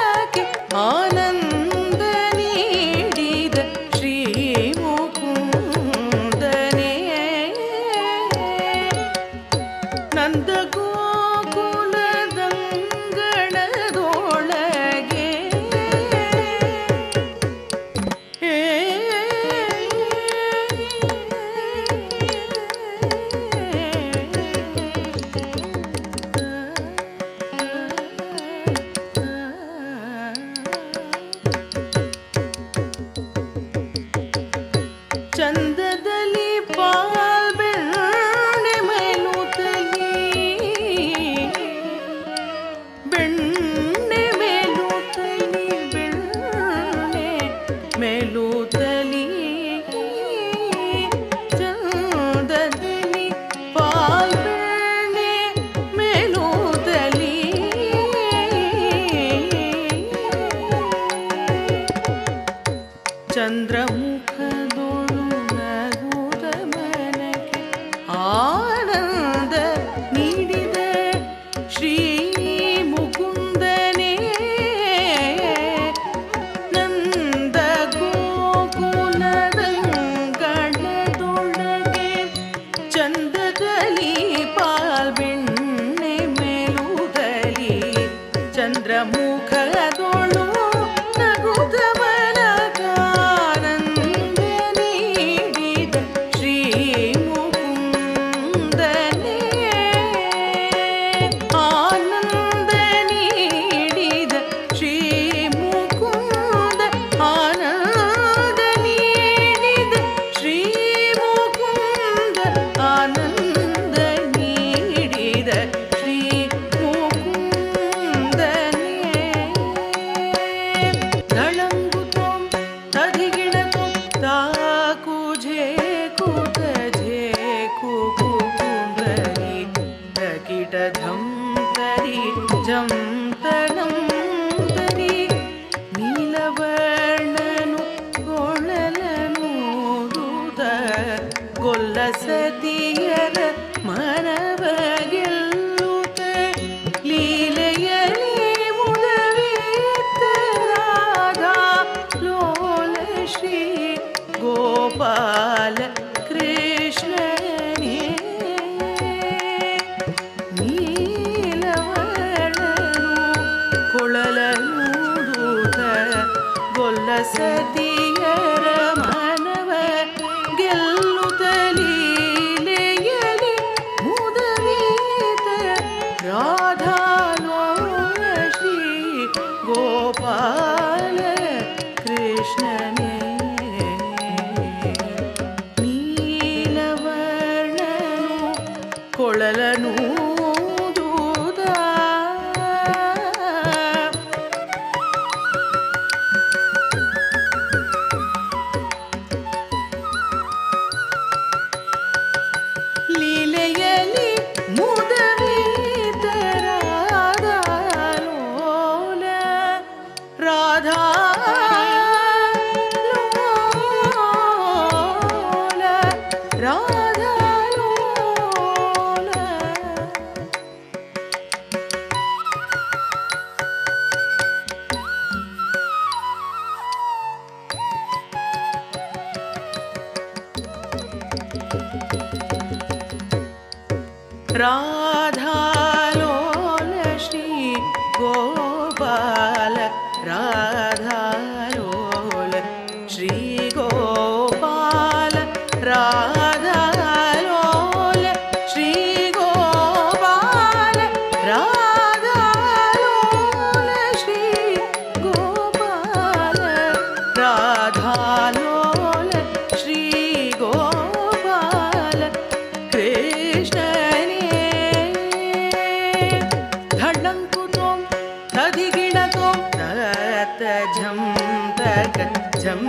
ಚಂದ್ರಮುಖದೊಳು ನಗುದ ಮನಕ್ಕೆ ಆನಂದ ನೀಡಿದ ಶ್ರೀ ಮುಕುಂದನೇ ನಂದ ಗೋಕುಲದಂಗಳದೊಳಗೆ ಚಂದದಲ್ಲಿ ಪಾಲ್ಬೆಣ್ಣೆ ಮೇಲುದಲ್ಲಿ ಚಂದ್ರಮುಖದೊಳು ನಗುದ ಮನಗಾನಂದ ನೀಡಿದ ಶ್ರೀ ಮುಕುಂದನೇ ಆನಂದ ನೀಡಿದ ಶ್ರೀ ಮುಕುಂದ ಆನಂದ ನೀಡಿದ ಶ್ರೀ ಮುಕುಂದ ಆನಂದ ನೀಡಿದ ಶ್ರೀ ಮುಕುಂದನೇ ಧಳಂಗುತಂ ತದಿಗಿಣತಂ ತಾಕು ಝೇಕುತ ಝೇಕು ಕುಕುಂದರಿ ತಕಿಟ ಝಂ ತರಿ ಝಂ ತನಂ ತರಿ ನೀಲವರ್ಣನು ಗೊಳ್ಳಲನೂದುದ ಗೊಲ್ಲ ಸತಿಯರ ಮನವ ಗೆಲ್ಲುತ್ತ ಲೀಲೆಯಲಿ ಮುದವಿತ್ತ ರಾಧಾ ಲೋಲ ಶ್ರೀ ಗೋಪಾಲ ಕೃಷ್ಣನೇ ನೀಲವರ್ಣನು ಕೊಳಲನೂದುತ್ತ ಗೊಲ್ಲ ಸತಿಯರ ಮನವ ಗೆಲ್ಲುತ್ತ ಲೀಲೆಯಲಿ ಮುದವಿತ ರಾಧಾ ಲೋಲ ಶ್ರೀ ಗೋಪಾಲ ಕೃಷ್ಣನೇ ನೀಲವರ್ಣನು ಕೊಳಲನೂದುದ ಲೀಲೆಯಲಿ ಮುದವಿತ ರಾಧಾ ಲೋಲ ರಾಧಾ ಲೋಲ ರಾಧಾ ಲೋಲ ರಾಧಾ ಲೋಲ ಶ್ರೀ ಗೋಪಾಲ ರಾಧಾ ಲೋಲ ಶ್ರೀ ಗೋಪಾಲ ರಾಧಾ ಲೋಲ ಶ್ರೀ ಗೋಪಾಲ ರಾಧಾ ಲೋಲ ಶ್ರೀ ಗೋಪಾಲ ರಾಧಾ ಲೋಲ ಶ್ರೀ ಗೋಪಾಲ ಕೃಷ್ಣನೇ ಧಳಂಕುತಂ ತದಿಗಿಣತಂ ತತ ಝಂ ತಕ ಝಂ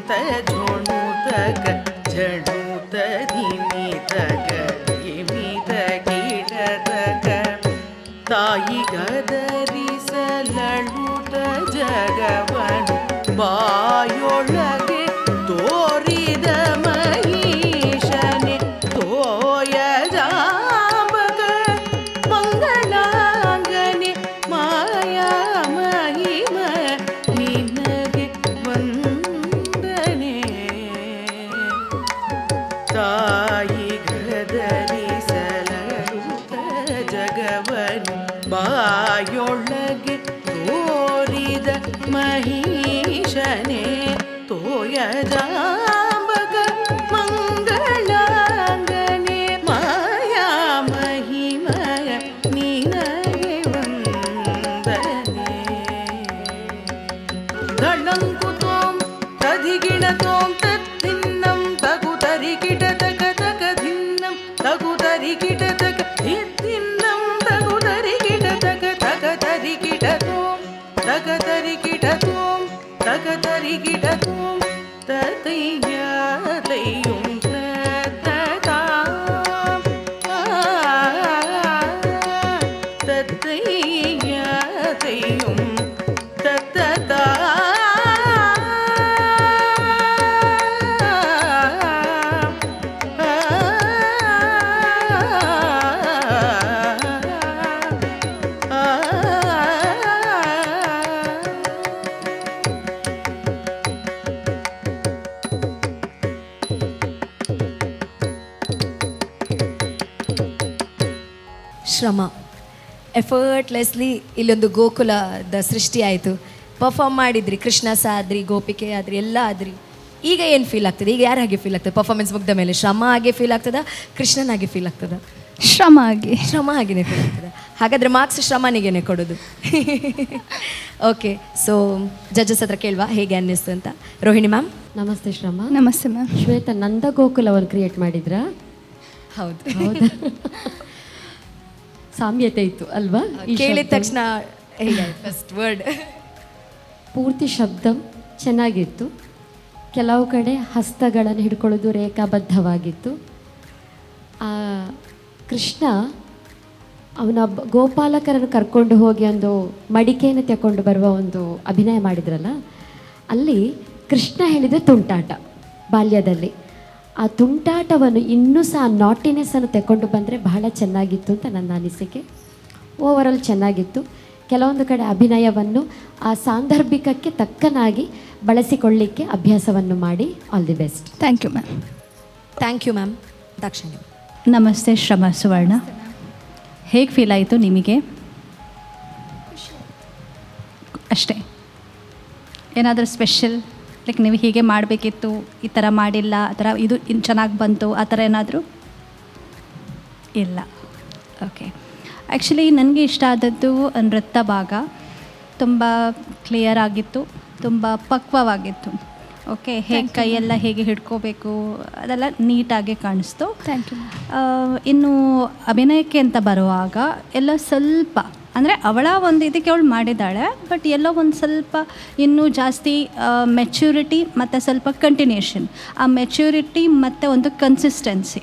ತ ಝೋಣು ತಕ ಝಣು ತದಿಮಿ ತಕ ದಿಮಿ ತಗಿಡ ತಕ ತಾಯಿ ಗದರಿಸಲಳುತ ಜಗವನು ಬಾಯೊಳಗೆ ತೋರಿದ ಮಹಿಷನೆ ತೋಯ ಜಾಂಬಗ ಮಂಗಳಾಂಗನೆ ಮಾಯಾ ಮಹಿಮ ನಿನಗೆ ವಂದನೆ ತಾಯಿ ಗದರಿಸಲಳುತ ಜಗವನು ಬಾಯೊಳಗೆ ತೋರಿದ ಮಹಿಷನೆ ತೋಯ ಜಾಂಬಗ ಮಂಗಳಾಂಗನೆ ಮಾಯಾ ಮಹಿಮಯ ನಿನಗೆ ವಂದನೆ ಧಳಂಕುತಂ ತದಿಗಿಣತಂ ತದ್ದಿನ್ನಂ ತಗುತರಿಕಿಟ ತಕ ತಕ ಧಿನ್ನಂ ತಗುತರಿಕಿಟ ತಕ ಧಿನ್ನಂ ತಗುತರಿಕಿಟ ತಕ ತಕ ತರಿಕಿಟತಂ ತಕ ತರಿಕಿಟತಂ ತಕ ತರಿಕಿಟತಂ ತತಯ್ಯ ತಯ್ಯುಂ ತತತಾಂ ತತಯ್ಯ ತಯ್ಯುಂ ತತತಾಂ ಶ್ರಮ. ಎಫರ್ಟ್ಲೆಸ್ಲಿ ಇಲ್ಲೊಂದು ಗೋಕುಲದ ಸೃಷ್ಟಿ ಆಯಿತು. ಪರ್ಫಾರ್ಮ್ ಮಾಡಿದ್ರಿ, ಕೃಷ್ಣ ಸಹ ಆದ್ರಿ, ಗೋಪಿಕೆ ಆದ್ರಿ, ಎಲ್ಲ ಆದ್ರಿ. ಈಗ ಏನು ಫೀಲ್ ಆಗ್ತದೆ? ಈಗ ಯಾರು ಹಾಗೆ ಫೀಲ್ ಆಗ್ತದೆ ಪರ್ಫಾರ್ಮೆನ್ಸ್ ಮುಗ್ದ ಮೇಲೆ? ಶ್ರಮ ಹಾಗೆ ಫೀಲ್ ಆಗ್ತದ, ಕೃಷ್ಣನಾಗೆ ಫೀಲ್ ಆಗ್ತದ? ಶ್ರಮ ಆಗಿ. ಶ್ರಮ ಆಗಿನೇ ಫೀಲ್ ಆಗ್ತದೆ. ಹಾಗಾದರೆ ಮಾರ್ಕ್ಸ್ ಶ್ರಮನಿಗೇನೆ ಕೊಡೋದು. ಓಕೆ, ಸೊ ಜಡ್ಜಸ್ ಹತ್ರ ಕೇಳುವ ಹೇಗೆ ಅನ್ನಿಸ್ತು ಅಂತ. ರೋಹಿಣಿ ಮ್ಯಾಮ್. ನಮಸ್ತೆ ಶ್ರಮ. ನಮಸ್ತೆ ಮ್ಯಾಮ್. ಶ್ವೇತಾ, ನಂದ ಗೋಕುಲವನ್ನು ಕ್ರಿಯೇಟ್ ಮಾಡಿದ್ರಾ? ಹೌದು. ಹೌದಾ? ಸಾಮ್ಯತೆ ಇತ್ತು ಅಲ್ವಾ? ಈ ಕೇಳಿದ ಶಬ್ದ. ತಕ್ಷಣ ಹೇಗಾಯ್ತು ಫಸ್ಟ್ ವರ್ಡ್? ಪೂರ್ತಿ ಶಬ್ದ ಚೆನ್ನಾಗಿತ್ತು. ಕೆಲವು ಕಡೆ ಹಸ್ತಗಳನ್ನು ಹಿಡ್ಕೊಳ್ಳೋದು ರೇಖಾಬದ್ಧವಾಗಿತ್ತು. ಕೃಷ್ಣ ಅವನ ಗೋಪಾಲಕರನ್ನು ಕರ್ಕೊಂಡು ಹೋಗಿ ಒಂದು ಮಡಿಕೆಯನ್ನು ತಗೊಂಡು ಬರುವ ಒಂದು ಅಭಿನಯ ಮಾಡಿದ್ರಲ್ಲ, ಅಲ್ಲಿ ಕೃಷ್ಣ ಹೇಳಿದರೆ ತುಂಟಾಟ ಬಾಲ್ಯದಲ್ಲಿ. ಆ ತುಂಟಾಟವನ್ನು ಇನ್ನೂ ಸಹ ನಾಟಿನೆಸ್ಸನ್ನು ತಗೊಂಡು ಬಂದರೆ ಬಹಳ ಚೆನ್ನಾಗಿತ್ತು ಅಂತ ನನ್ನ ಅನಿಸಿಕೆ. ಓವರಾಲ್ ಚೆನ್ನಾಗಿತ್ತು. ಕೆಲವೊಂದು ಕಡೆ ಅಭಿನಯವನ್ನು ಆ ಸಾಂದರ್ಭಿಕಕ್ಕೆ ತಕ್ಕನಾಗಿ ಬಳಸಿಕೊಳ್ಳಿಕ್ಕೆ ಅಭ್ಯಾಸವನ್ನು ಮಾಡಿ. All the best. Thank you ma'am. Thank you ma'am. Dakshayani. ನಮಸ್ತೆ ಶ್ರಮ ಸುವರ್ಣ. ಹೇಗೆ ಫೀಲ್ ಆಯಿತು ನಿಮಗೆ? ಅಷ್ಟೇ, ಏನಾದರೂ ಸ್ಪೆಷಲ್ ಲೈಕ್ ನೀವು ಹೀಗೆ ಮಾಡಬೇಕಿತ್ತು, ಈ ಥರ ಮಾಡಿಲ್ಲ, ಆ ಥರ ಇದು ಇನ್ನು ಚೆನ್ನಾಗಿ ಬಂತು, ಆ ಥರ ಏನಾದರೂ? ಇಲ್ಲ. ಓಕೆ, ಆ್ಯಕ್ಚುಲಿ ನನಗೆ ಇಷ್ಟ ಆದದ್ದು ನೃತ್ಯ ಭಾಗ. ತುಂಬ ಕ್ಲಿಯರ್ ಆಗಿತ್ತು, ತುಂಬ ಪಕ್ವವಾಗಿತ್ತು. ಓಕೆ, ಹೇಗೆ ಕೈಯೆಲ್ಲ ಹೇಗೆ ಹಿಡ್ಕೋಬೇಕು ಅದೆಲ್ಲ ನೀಟಾಗಿ ಕಾಣಿಸ್ತು. Thank you. ಇನ್ನು ಅಭಿನಯಕ್ಕೆ ಅಂತ ಬರುವಾಗ ಎಲ್ಲ ಸ್ವಲ್ಪ ಅಂದರೆ ಅವಳ ಒಂದು ಇದಕ್ಕೆ ಅವಳು ಮಾಡಿದ್ದಾಳೆ, ಬಟ್ ಎಲ್ಲೋ ಒಂದು ಸ್ವಲ್ಪ ಇನ್ನೂ ಜಾಸ್ತಿ ಮೆಚ್ಯೂರಿಟಿ ಮತ್ತು ಸ್ವಲ್ಪ ಕಂಟಿನ್ಯೂಷನ್, ಆ ಮೆಚ್ಯೂರಿಟಿ ಮತ್ತು ಒಂದು ಕನ್ಸಿಸ್ಟೆನ್ಸಿ.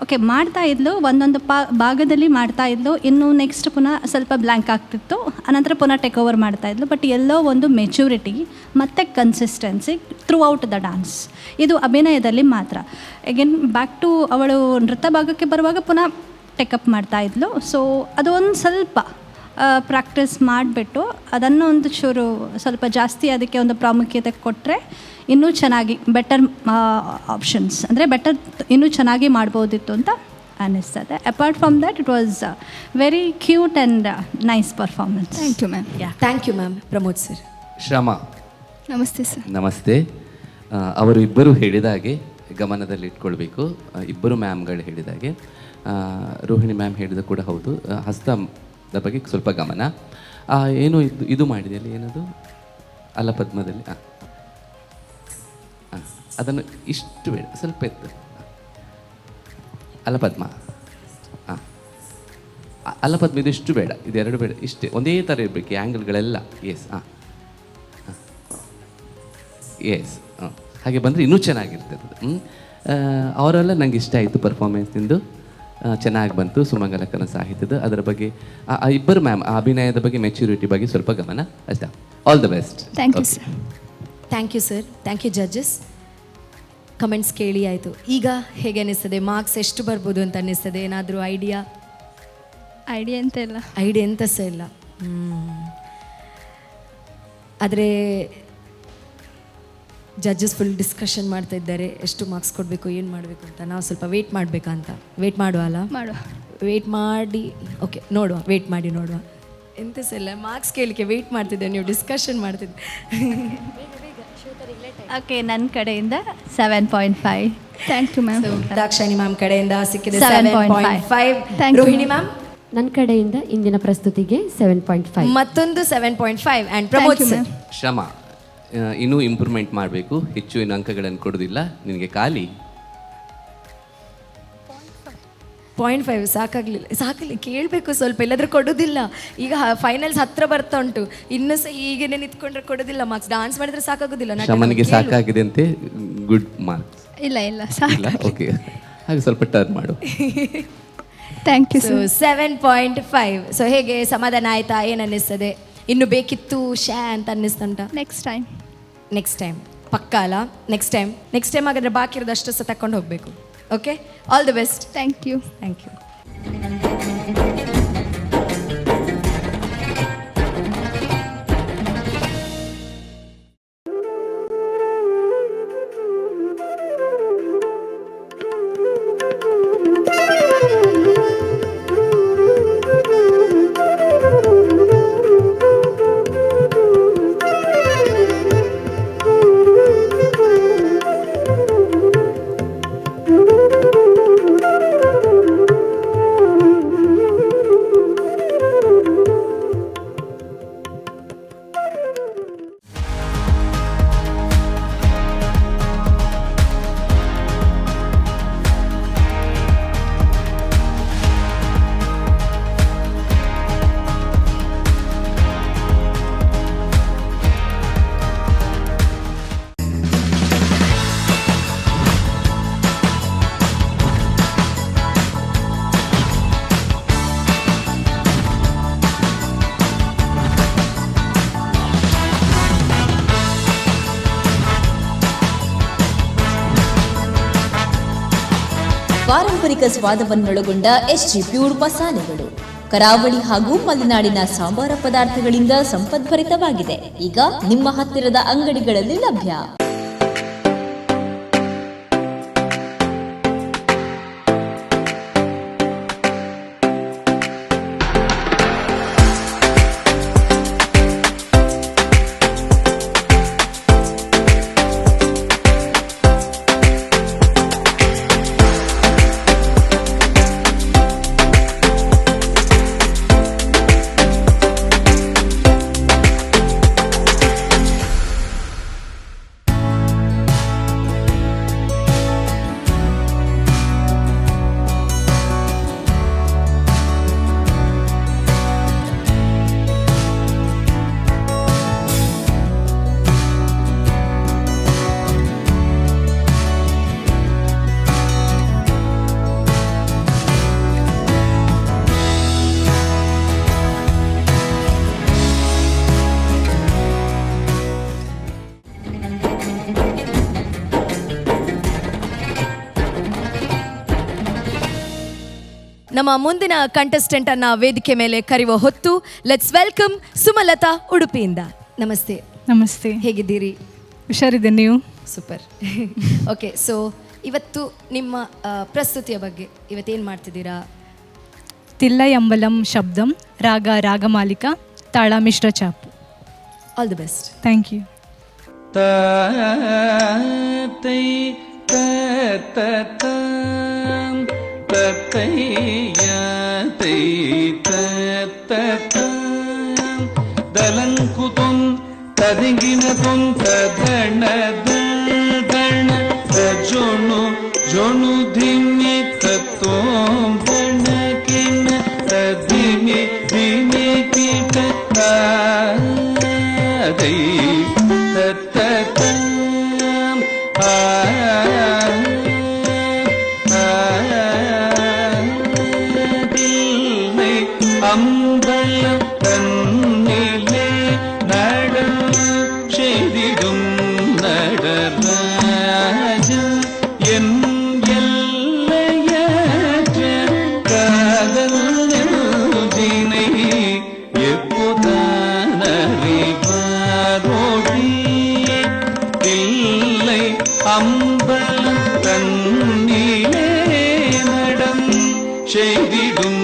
ಓಕೆ, ಮಾಡ್ತಾ ಇದ್ಲು ಒಂದೊಂದು ಭಾಗದಲ್ಲಿ ಮಾಡ್ತಾ ಇದ್ಲು, ಇನ್ನು ನೆಕ್ಸ್ಟ್ ಪುನಃ ಸ್ವಲ್ಪ ಬ್ಲ್ಯಾಂಕ್ ಆಗ್ತಿತ್ತು, ಅನಂತರ ಪುನಃ ಟೇಕ್ ಓವರ್ ಮಾಡ್ತಾಯಿದ್ಲು. ಬಟ್ ಎಲ್ಲೋ ಒಂದು ಮೆಚ್ಯೂರಿಟಿ ಮತ್ತು consistency through out the dance, ಇದು ಅಭಿನಯದಲ್ಲಿ ಮಾತ್ರ. ಅಗೇನ್ ಬ್ಯಾಕ್ ಟು ಅವಳು ನೃತ್ಯ ಭಾಗಕ್ಕೆ ಬರುವಾಗ ಪುನಃ ಟೇಕಪ್ ಮಾಡ್ತಾಯಿದ್ಲು. ಸೊ ಅದು ಒಂದು ಸ್ವಲ್ಪ ಪ್ರಾಕ್ಟೀಸ್ ಮಾಡಿಬಿಟ್ಟು ಅದನ್ನು ಒಂದು ಚೂರು ಸ್ವಲ್ಪ ಜಾಸ್ತಿ ಅದಕ್ಕೆ ಒಂದು ಪ್ರಾಮುಖ್ಯತೆ ಕೊಟ್ಟರೆ ಇನ್ನೂ ಚೆನ್ನಾಗಿ ಬೆಟರ್ ಆಪ್ಷನ್ಸ್ ಅಂದರೆ ಬೆಟರ್ ಇನ್ನೂ ಚೆನ್ನಾಗಿ ಮಾಡ್ಬೋದಿತ್ತು ಅಂತ ಅನ್ನಿಸ್ತದೆ. Apart from that it was very cute and nice performance. Thank you ma'am. Thank you ma'am. Pramod sir. ಶ್ರಮ. ನಮಸ್ತೆ ಸರ್. ನಮಸ್ತೆ. ಅವರು ಇಬ್ಬರು ಹೇಳಿದ ಹಾಗೆ ಗಮನದಲ್ಲಿ ಇಟ್ಕೊಳ್ಬೇಕು. ಇಬ್ಬರು ಮ್ಯಾಮ್ಗಳು ಹೇಳಿದ ಹಾಗೆ, ರೋಹಿಣಿ ಮ್ಯಾಮ್ ಹೇಳಿದ ಕೂಡ ಹೌದು. ಹಸ್ತದ ಬಗ್ಗೆ ಸ್ವಲ್ಪ ಗಮನ. ಏನು ಇದು ಮಾಡಿದೆ ಅಲ್ಲಿ, ಏನದು ಅಲಪದ್ಮದಲ್ಲಿ, ಅದನ್ನು ಇಷ್ಟು ಬೇಡ, ಸ್ವಲ್ಪ ಎತ್ತು. ಅಲಪದ್ಮ, ಹಾಂ, ಅಲಪದ್ಮ ಇದು ಇಷ್ಟು ಬೇಡ, ಇದೆರಡು ಬೇಡ, ಇಷ್ಟೇ, ಒಂದೇ ಥರ ಇರಬೇಕು ಆ್ಯಂಗಲ್ಗಳೆಲ್ಲ. ಎಸ್, ಹಾಂ ಎಸ್, ಹಾಂ, ಹಾಗೆ ಬಂದರೆ ಇನ್ನೂ ಚೆನ್ನಾಗಿರ್ತದೆ. ಅವರೆಲ್ಲ ನಂಗೆ ಇಷ್ಟ ಆಯಿತು ಪರ್ಫಾರ್ಮೆನ್ಸಿಂದು, ಚೆನ್ನಾಗಿ ಬಂತು. ಸುಮಂಗಲಕ್ಕನ ಸಾಹಿತ್ಯದ ಅದರ ಬಗ್ಗೆ ಇಬ್ಬರು ಮ್ಯಾಮ್ ಅಭಿನಯದ ಬಗ್ಗೆ ಮೆಚ್ಯೂರಿಟಿ ಬಗ್ಗೆ ಸ್ವಲ್ಪ ಗಮನ ಅಷ್ಟೇ. All the best. Thank you sir. Thank you sir. Thank you judges. Comments ಕೇಳಿ ಆಯಿತು. ಈಗ ಹೇಗೆ ಅನ್ನಿಸ್ತದೆ? ಮಾರ್ಕ್ಸ್ ಎಷ್ಟು ಬರ್ಬೋದು ಅಂತ ಅನ್ನಿಸ್ತದೆ? ಏನಾದರೂ ಐಡಿಯಾ ಅಂತ ಇಲ್ಲ. ಐಡಿಯಾ ಎಂತ ಸಹ ಇಲ್ಲ. ಆದರೆ ಜಡ್ಜಸ್ ಫುಲ್ ಡಿಸ್ಕಷನ್ ಮಾಡ್ತಾ ಇದ್ದಾರೆ, ಎಷ್ಟು ಮಾರ್ಕ್ಸ್ ಕೊಡಬೇಕು, ಏನು ಮಾಡಬೇಕು ಅಂತ. ನಾವು ಸ್ವಲ್ಪ ವೆಯ್ಟ್ ಮಾಡಬೇಕಂತ. ವೆಯ್ಟ್ ಮಾಡುವ ಅಲ್ಲ? ಮಾಡುವ. ವೆಯ್ಟ್ ಮಾಡಿ, ಓಕೆ, ನೋಡುವ, ವೆಯ್ಟ್ ಮಾಡಿ ನೋಡುವ. ಎಂತ ಸಹ ಇಲ್ಲ, ಮಾರ್ಕ್ಸ್ ಕೇಳಲಿಕ್ಕೆ ವೆಯ್ಟ್ ಮಾಡ್ತಿದ್ದೆ, ನೀವು ಡಿಸ್ಕಷನ್ ಮಾಡ್ತಿದ್ದೆ. ಓಕೆ, ನನ್ನ ಕಡೆಯಿಂದ 7.5. Thank you ma'am. Dakshayani ma'am ಕಡೆಯಿಂದ ಸಿಕ್ಕಿದೆ 7.5. 7.5. ರೋಹಿಣಿ ಮ್ಯಾಮ್ ನನ್ನ ಕಡೆಯಿಂದ ಇಂದಿನ ಪ್ರಸ್ತುತಿಗೆ 7.5. ಮತ್ತೊಂದು 7.5. And Pramod sir. ಶ್ರಮ, ಇನ್ನೂ ಇಂಪ್ರೂವ್ಮೆಂಟ್ ಮಾಡಬೇಕು. ಹೆಚ್ಚು ಏನು ಅಂಕಗಳನ್ನು ಕೊಡೋದಿಲ್ಲ ನಿನಗೆ. ಖಾಲಿ 0.5 ಸಾಕಾಗಲಿ, ಕೇಳಬೇಕು ಸ್ವಲ್ಪ, ಇಲ್ಲದ್ರೆ ಕೊಡೋದಿಲ್ಲ. ಈಗ ಫೈನಲ್ಸ್ ಹತ್ರ ಬರ್ತಾ ಉಂಟು, ಇನ್ನೂ ಸಹ ಹೀಗೇನೆ ನಿಂತ್ಕೊಂಡ್ರೆ ಕೊಡೋದಿಲ್ಲ ಮಾರ್ಕ್ಸ್. ಡಾನ್ಸ್ ಮಾಡಿದ್ರೆ ಸಾಕಾಗೋದಿಲ್ಲ. ಶ್ರಮನಿಗೆ ಸಾಕಾಗಿದೆ ಅಂತೆ, ಗುಡ್ ಮಾರ್ಕ್ಸ್. ಇಲ್ಲ ಸಾಕು. ಓಕೆ, ಹಾಗೆ ಸ್ವಲ್ಪ ಟರ್ನ್ ಮಾಡು. Thank you sir. 7.5. ಸೊ ಹೇಗೆ, ಸಮಾಧಾನ ಆಯ್ತಾ? ಏನು ಅನ್ನಿಸ್ತದೆ? ಇನ್ನು ಬೇಕಿತ್ತು ಅಂತ ಅನ್ನಿಸ್ತುಂಟ? ನೆಕ್ಸ್ಟ್ ಟೈಮ್ ಪಕ್ಕಾ ಅಲ್ಲ? ನೆಕ್ಸ್ಟ್ ಟೈಮ್ ಹಾಗಾದರೆ ಬಾಕಿ ಇರೋದು ಅಷ್ಟು ಸಹ ತಗೊಂಡು ಹೋಗಬೇಕು. Okay, all the best. Thank you. Thank you. ಪಾರಂಪರಿಕ ಸ್ವಾದವನ್ನೊಳಗೊಂಡ ಎಸ್ಜಿ ಪ್ಯೂರ್ ಮಸಾಲೆಗಳು ಕರಾವಳಿ ಹಾಗೂ ಮಲೆನಾಡಿನ ಸಾಂಬಾರ ಪದಾರ್ಥಗಳಿಂದ ಸಂಪದ್ಭರಿತವಾಗಿದೆ. ಈಗ ನಿಮ್ಮ ಹತ್ತಿರದ ಅಂಗಡಿಗಳಲ್ಲಿ ಲಭ್ಯ. ನಮ್ಮ ಮುಂದಿನ ಕಂಟೆಸ್ಟೆಂಟ್ ಅನ್ನ ವೇದಿಕೆ ಮೇಲೆ ಕರೆಯುವ ಹೊತ್ತು. ಲೆಟ್ಸ್ ವೆಲ್ಕಮ್ ಸುಮಲತಾ ಉಡುಪಿಯಿಂದ. ನಮಸ್ತೆ. ನಮಸ್ತೆ. ಹೇಗಿದ್ದೀರಿ? ಹುಷಾರಿದ್ದೆ, ನೀವು? ಸೂಪರ್. ಓಕೆ, ಸೊ ಇವತ್ತು ನಿಮ್ಮ ಪ್ರಸ್ತುತಿಯ ಬಗ್ಗೆ ಇವತ್ತೇನು ಮಾಡ್ತಿದ್ದೀರಾ? ತಿಲ್ಲೈ ಅಂಬಲಂ ಶಬ್ದಂ, ರಾಗ ರಾಗಮಾಲಿಕ, ತಾಳ ಮಿಶ್ರ ಚಾಪು. All the best. Thank you. ದಲಂಕುತುಂ ತದಿಂಗಿನತುಂ ತದಣ ದಣ ಜೋಣು ಜೋಣು ಧಿಮಿ ತತ್ತೋಂ ಬಣಕಿನ ತದಿಮಿ ಧಿಮಿ ಕೀಟ ತಾದೈ ತತ್ತಂ அம்பல தன்னிலே நடல் செய்திடும் நடராஜ என் எல்லையற்ற காதல் நெஞ்சினை எப்போதானறிவாரோடி இல்லை அம்பல தன்னிலே நடம் செய்திடும்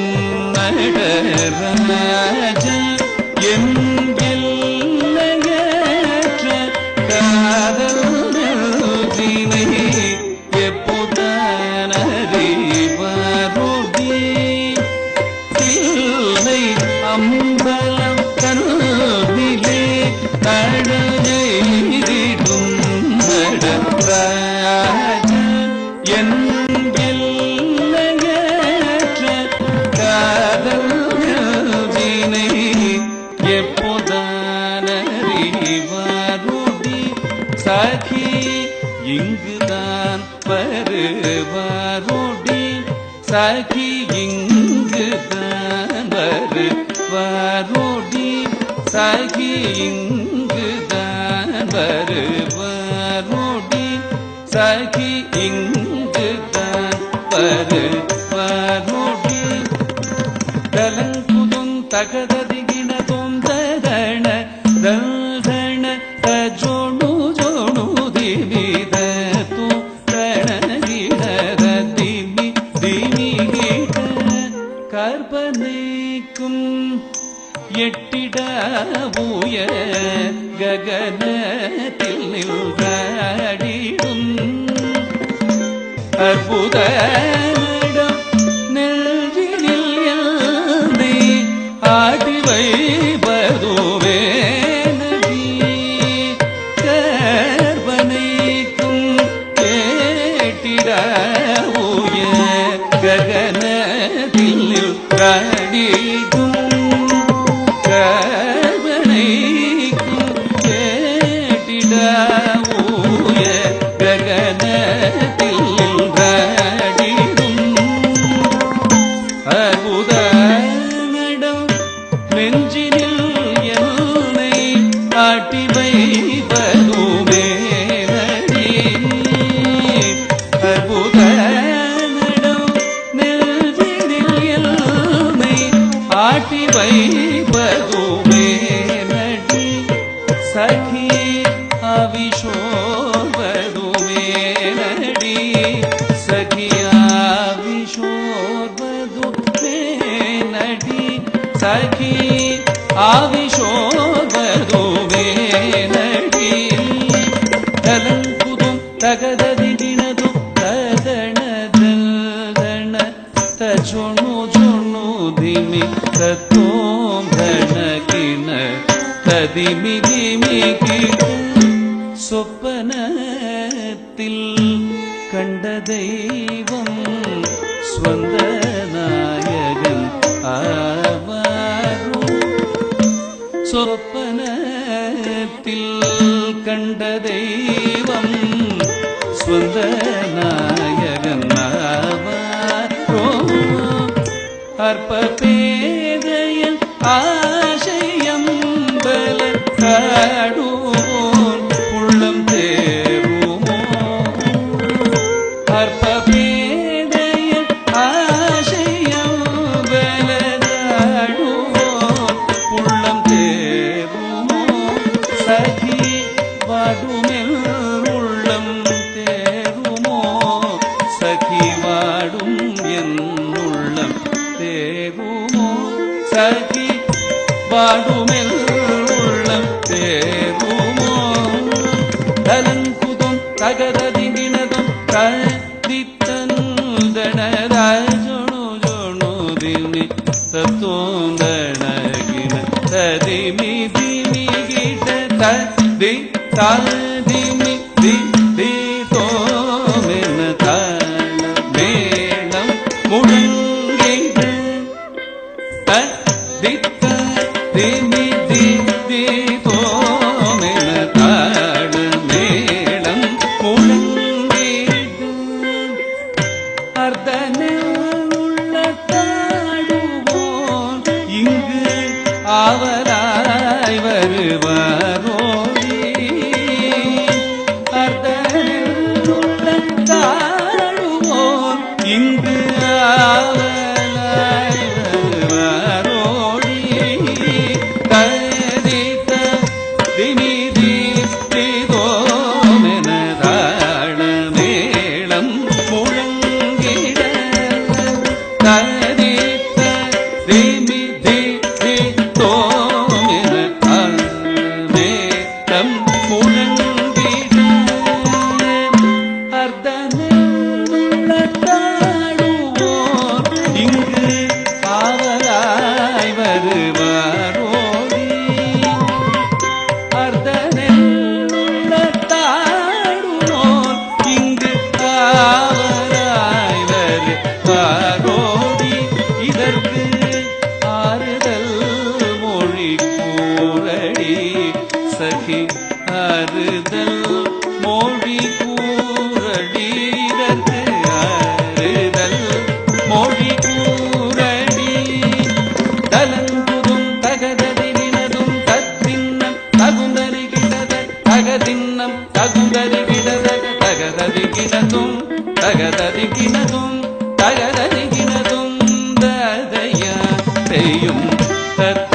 நடராஜ என் எல்லையற்ற காதல் நெஞ்சினை எப்போதானறிவாரோடி இல்லை அம்பலம் கண்ணிலே நடந்திடும் நடராஜ என் எல்லையற்ற காதல் நெஞ்சினை எப்போதானறிவாரோடி சகி இங்குதான் வருவாரோடி சகி இங்குதான் வருவாரோடி சகி இங்குதான் வருவாரோடி சகி இங்குதான் வருவாரோடி தலங்குதும் தகததிகின தொந்ததன தன ஜோணு ஜோணு திவித து தனகிட திமி திமி கிட கற்பனைக்கும் எட்டிட பூய ககனத்தில் நின்றாடிடும் அற்புத ஆட்டி வைபதுவே நதி கற்பனைக்கும் கேட்டிட ஊய ககனத்தில் ராடிடும் கற்பனைக்கும் கேட்டிட ஊய ககனத்தில் ராடிடும் ಆವಿಶೋರ್ವದುವೆ ನಡಿ ಸಖಿಯ ಆವಿಶೋರ್ವದುವೆ ನಡಿ ಸಖಿ ಆವಿಶೋರ್ವದುವೆ ನಡಿ ತಲಂಕುದು ತಗದದಿ ದಿನದು ತದಣ ತಚೊಣು ಚೊಣು ಧಿಮಿ ತತ್ತೋಂಧಣಕಿನ തതിമി ദിമികി സ്വപ്നത്തിൽ കണ്ട ദൈവം സ്വന്ത നായകൻ ആവാരോ സ്വപ്നത്തിൽ കണ്ട ദൈവം സ്വന്ത നായകൻ ആവാരോ അർപ്പപേദയൻ ആശയം കാടുவோன் உள்ளம் தேருமோ அற்பபேதைய ஆசையம் வெலதாடுவோன் உள்ளம் தேருமோ சகி வாடுமெல் உள்ளம் தேருமோ சகி வாடும் என் உள்ளம் தேருமோ சகி வாடுமெல் തലങ്കുതും തകതതി ദിനതും കദിത്തനുദണരാജണു ജണു ദിനി തത്തോന്തണകിന തദിമി ദിമി ഗീത തദി തദിമി ദി ദി തോമെന താള മേളം മുഴങ്ങിട തദി തദിമി ദി ദി തോമെന താള മേളം മുഴങ്ങിട അർദ്ധനുള്ള താടുவோன் இங்கு ஆவலாய் வருவாரோடி அர்த்தமுள்ள தாடுவோன் இங்கு ஆவலாய் வருவாரோடி கதித்த திமிதி திதோமென தாள மேளம் முழங்கிட கதித்த திமிதி திதோமென மேளம் முழங்கிட அர்த்தமுள்ள தாடுவோன் இங்கு ஆவலாய் வருவாரோடி அர்த்தமுள்ள தாடுவோன் இங்கு ஆவலாய் வருவாரோடி இதற்கு ஆறுதல் மொழி கூறடி சகி ஆறுதல் மொழி கூறடி இதற்கு ஆறுதல் மொழி கூறடி தலங்குதும் தகததி நினதும் தத்தின்னம் தகுந்தரி கிடத தகதின்னம் தகுந்தரி கிடத தகததி கிணதும் தகததி கிணதும் தகததி கிணதும் ததயா செய்யும் தத்த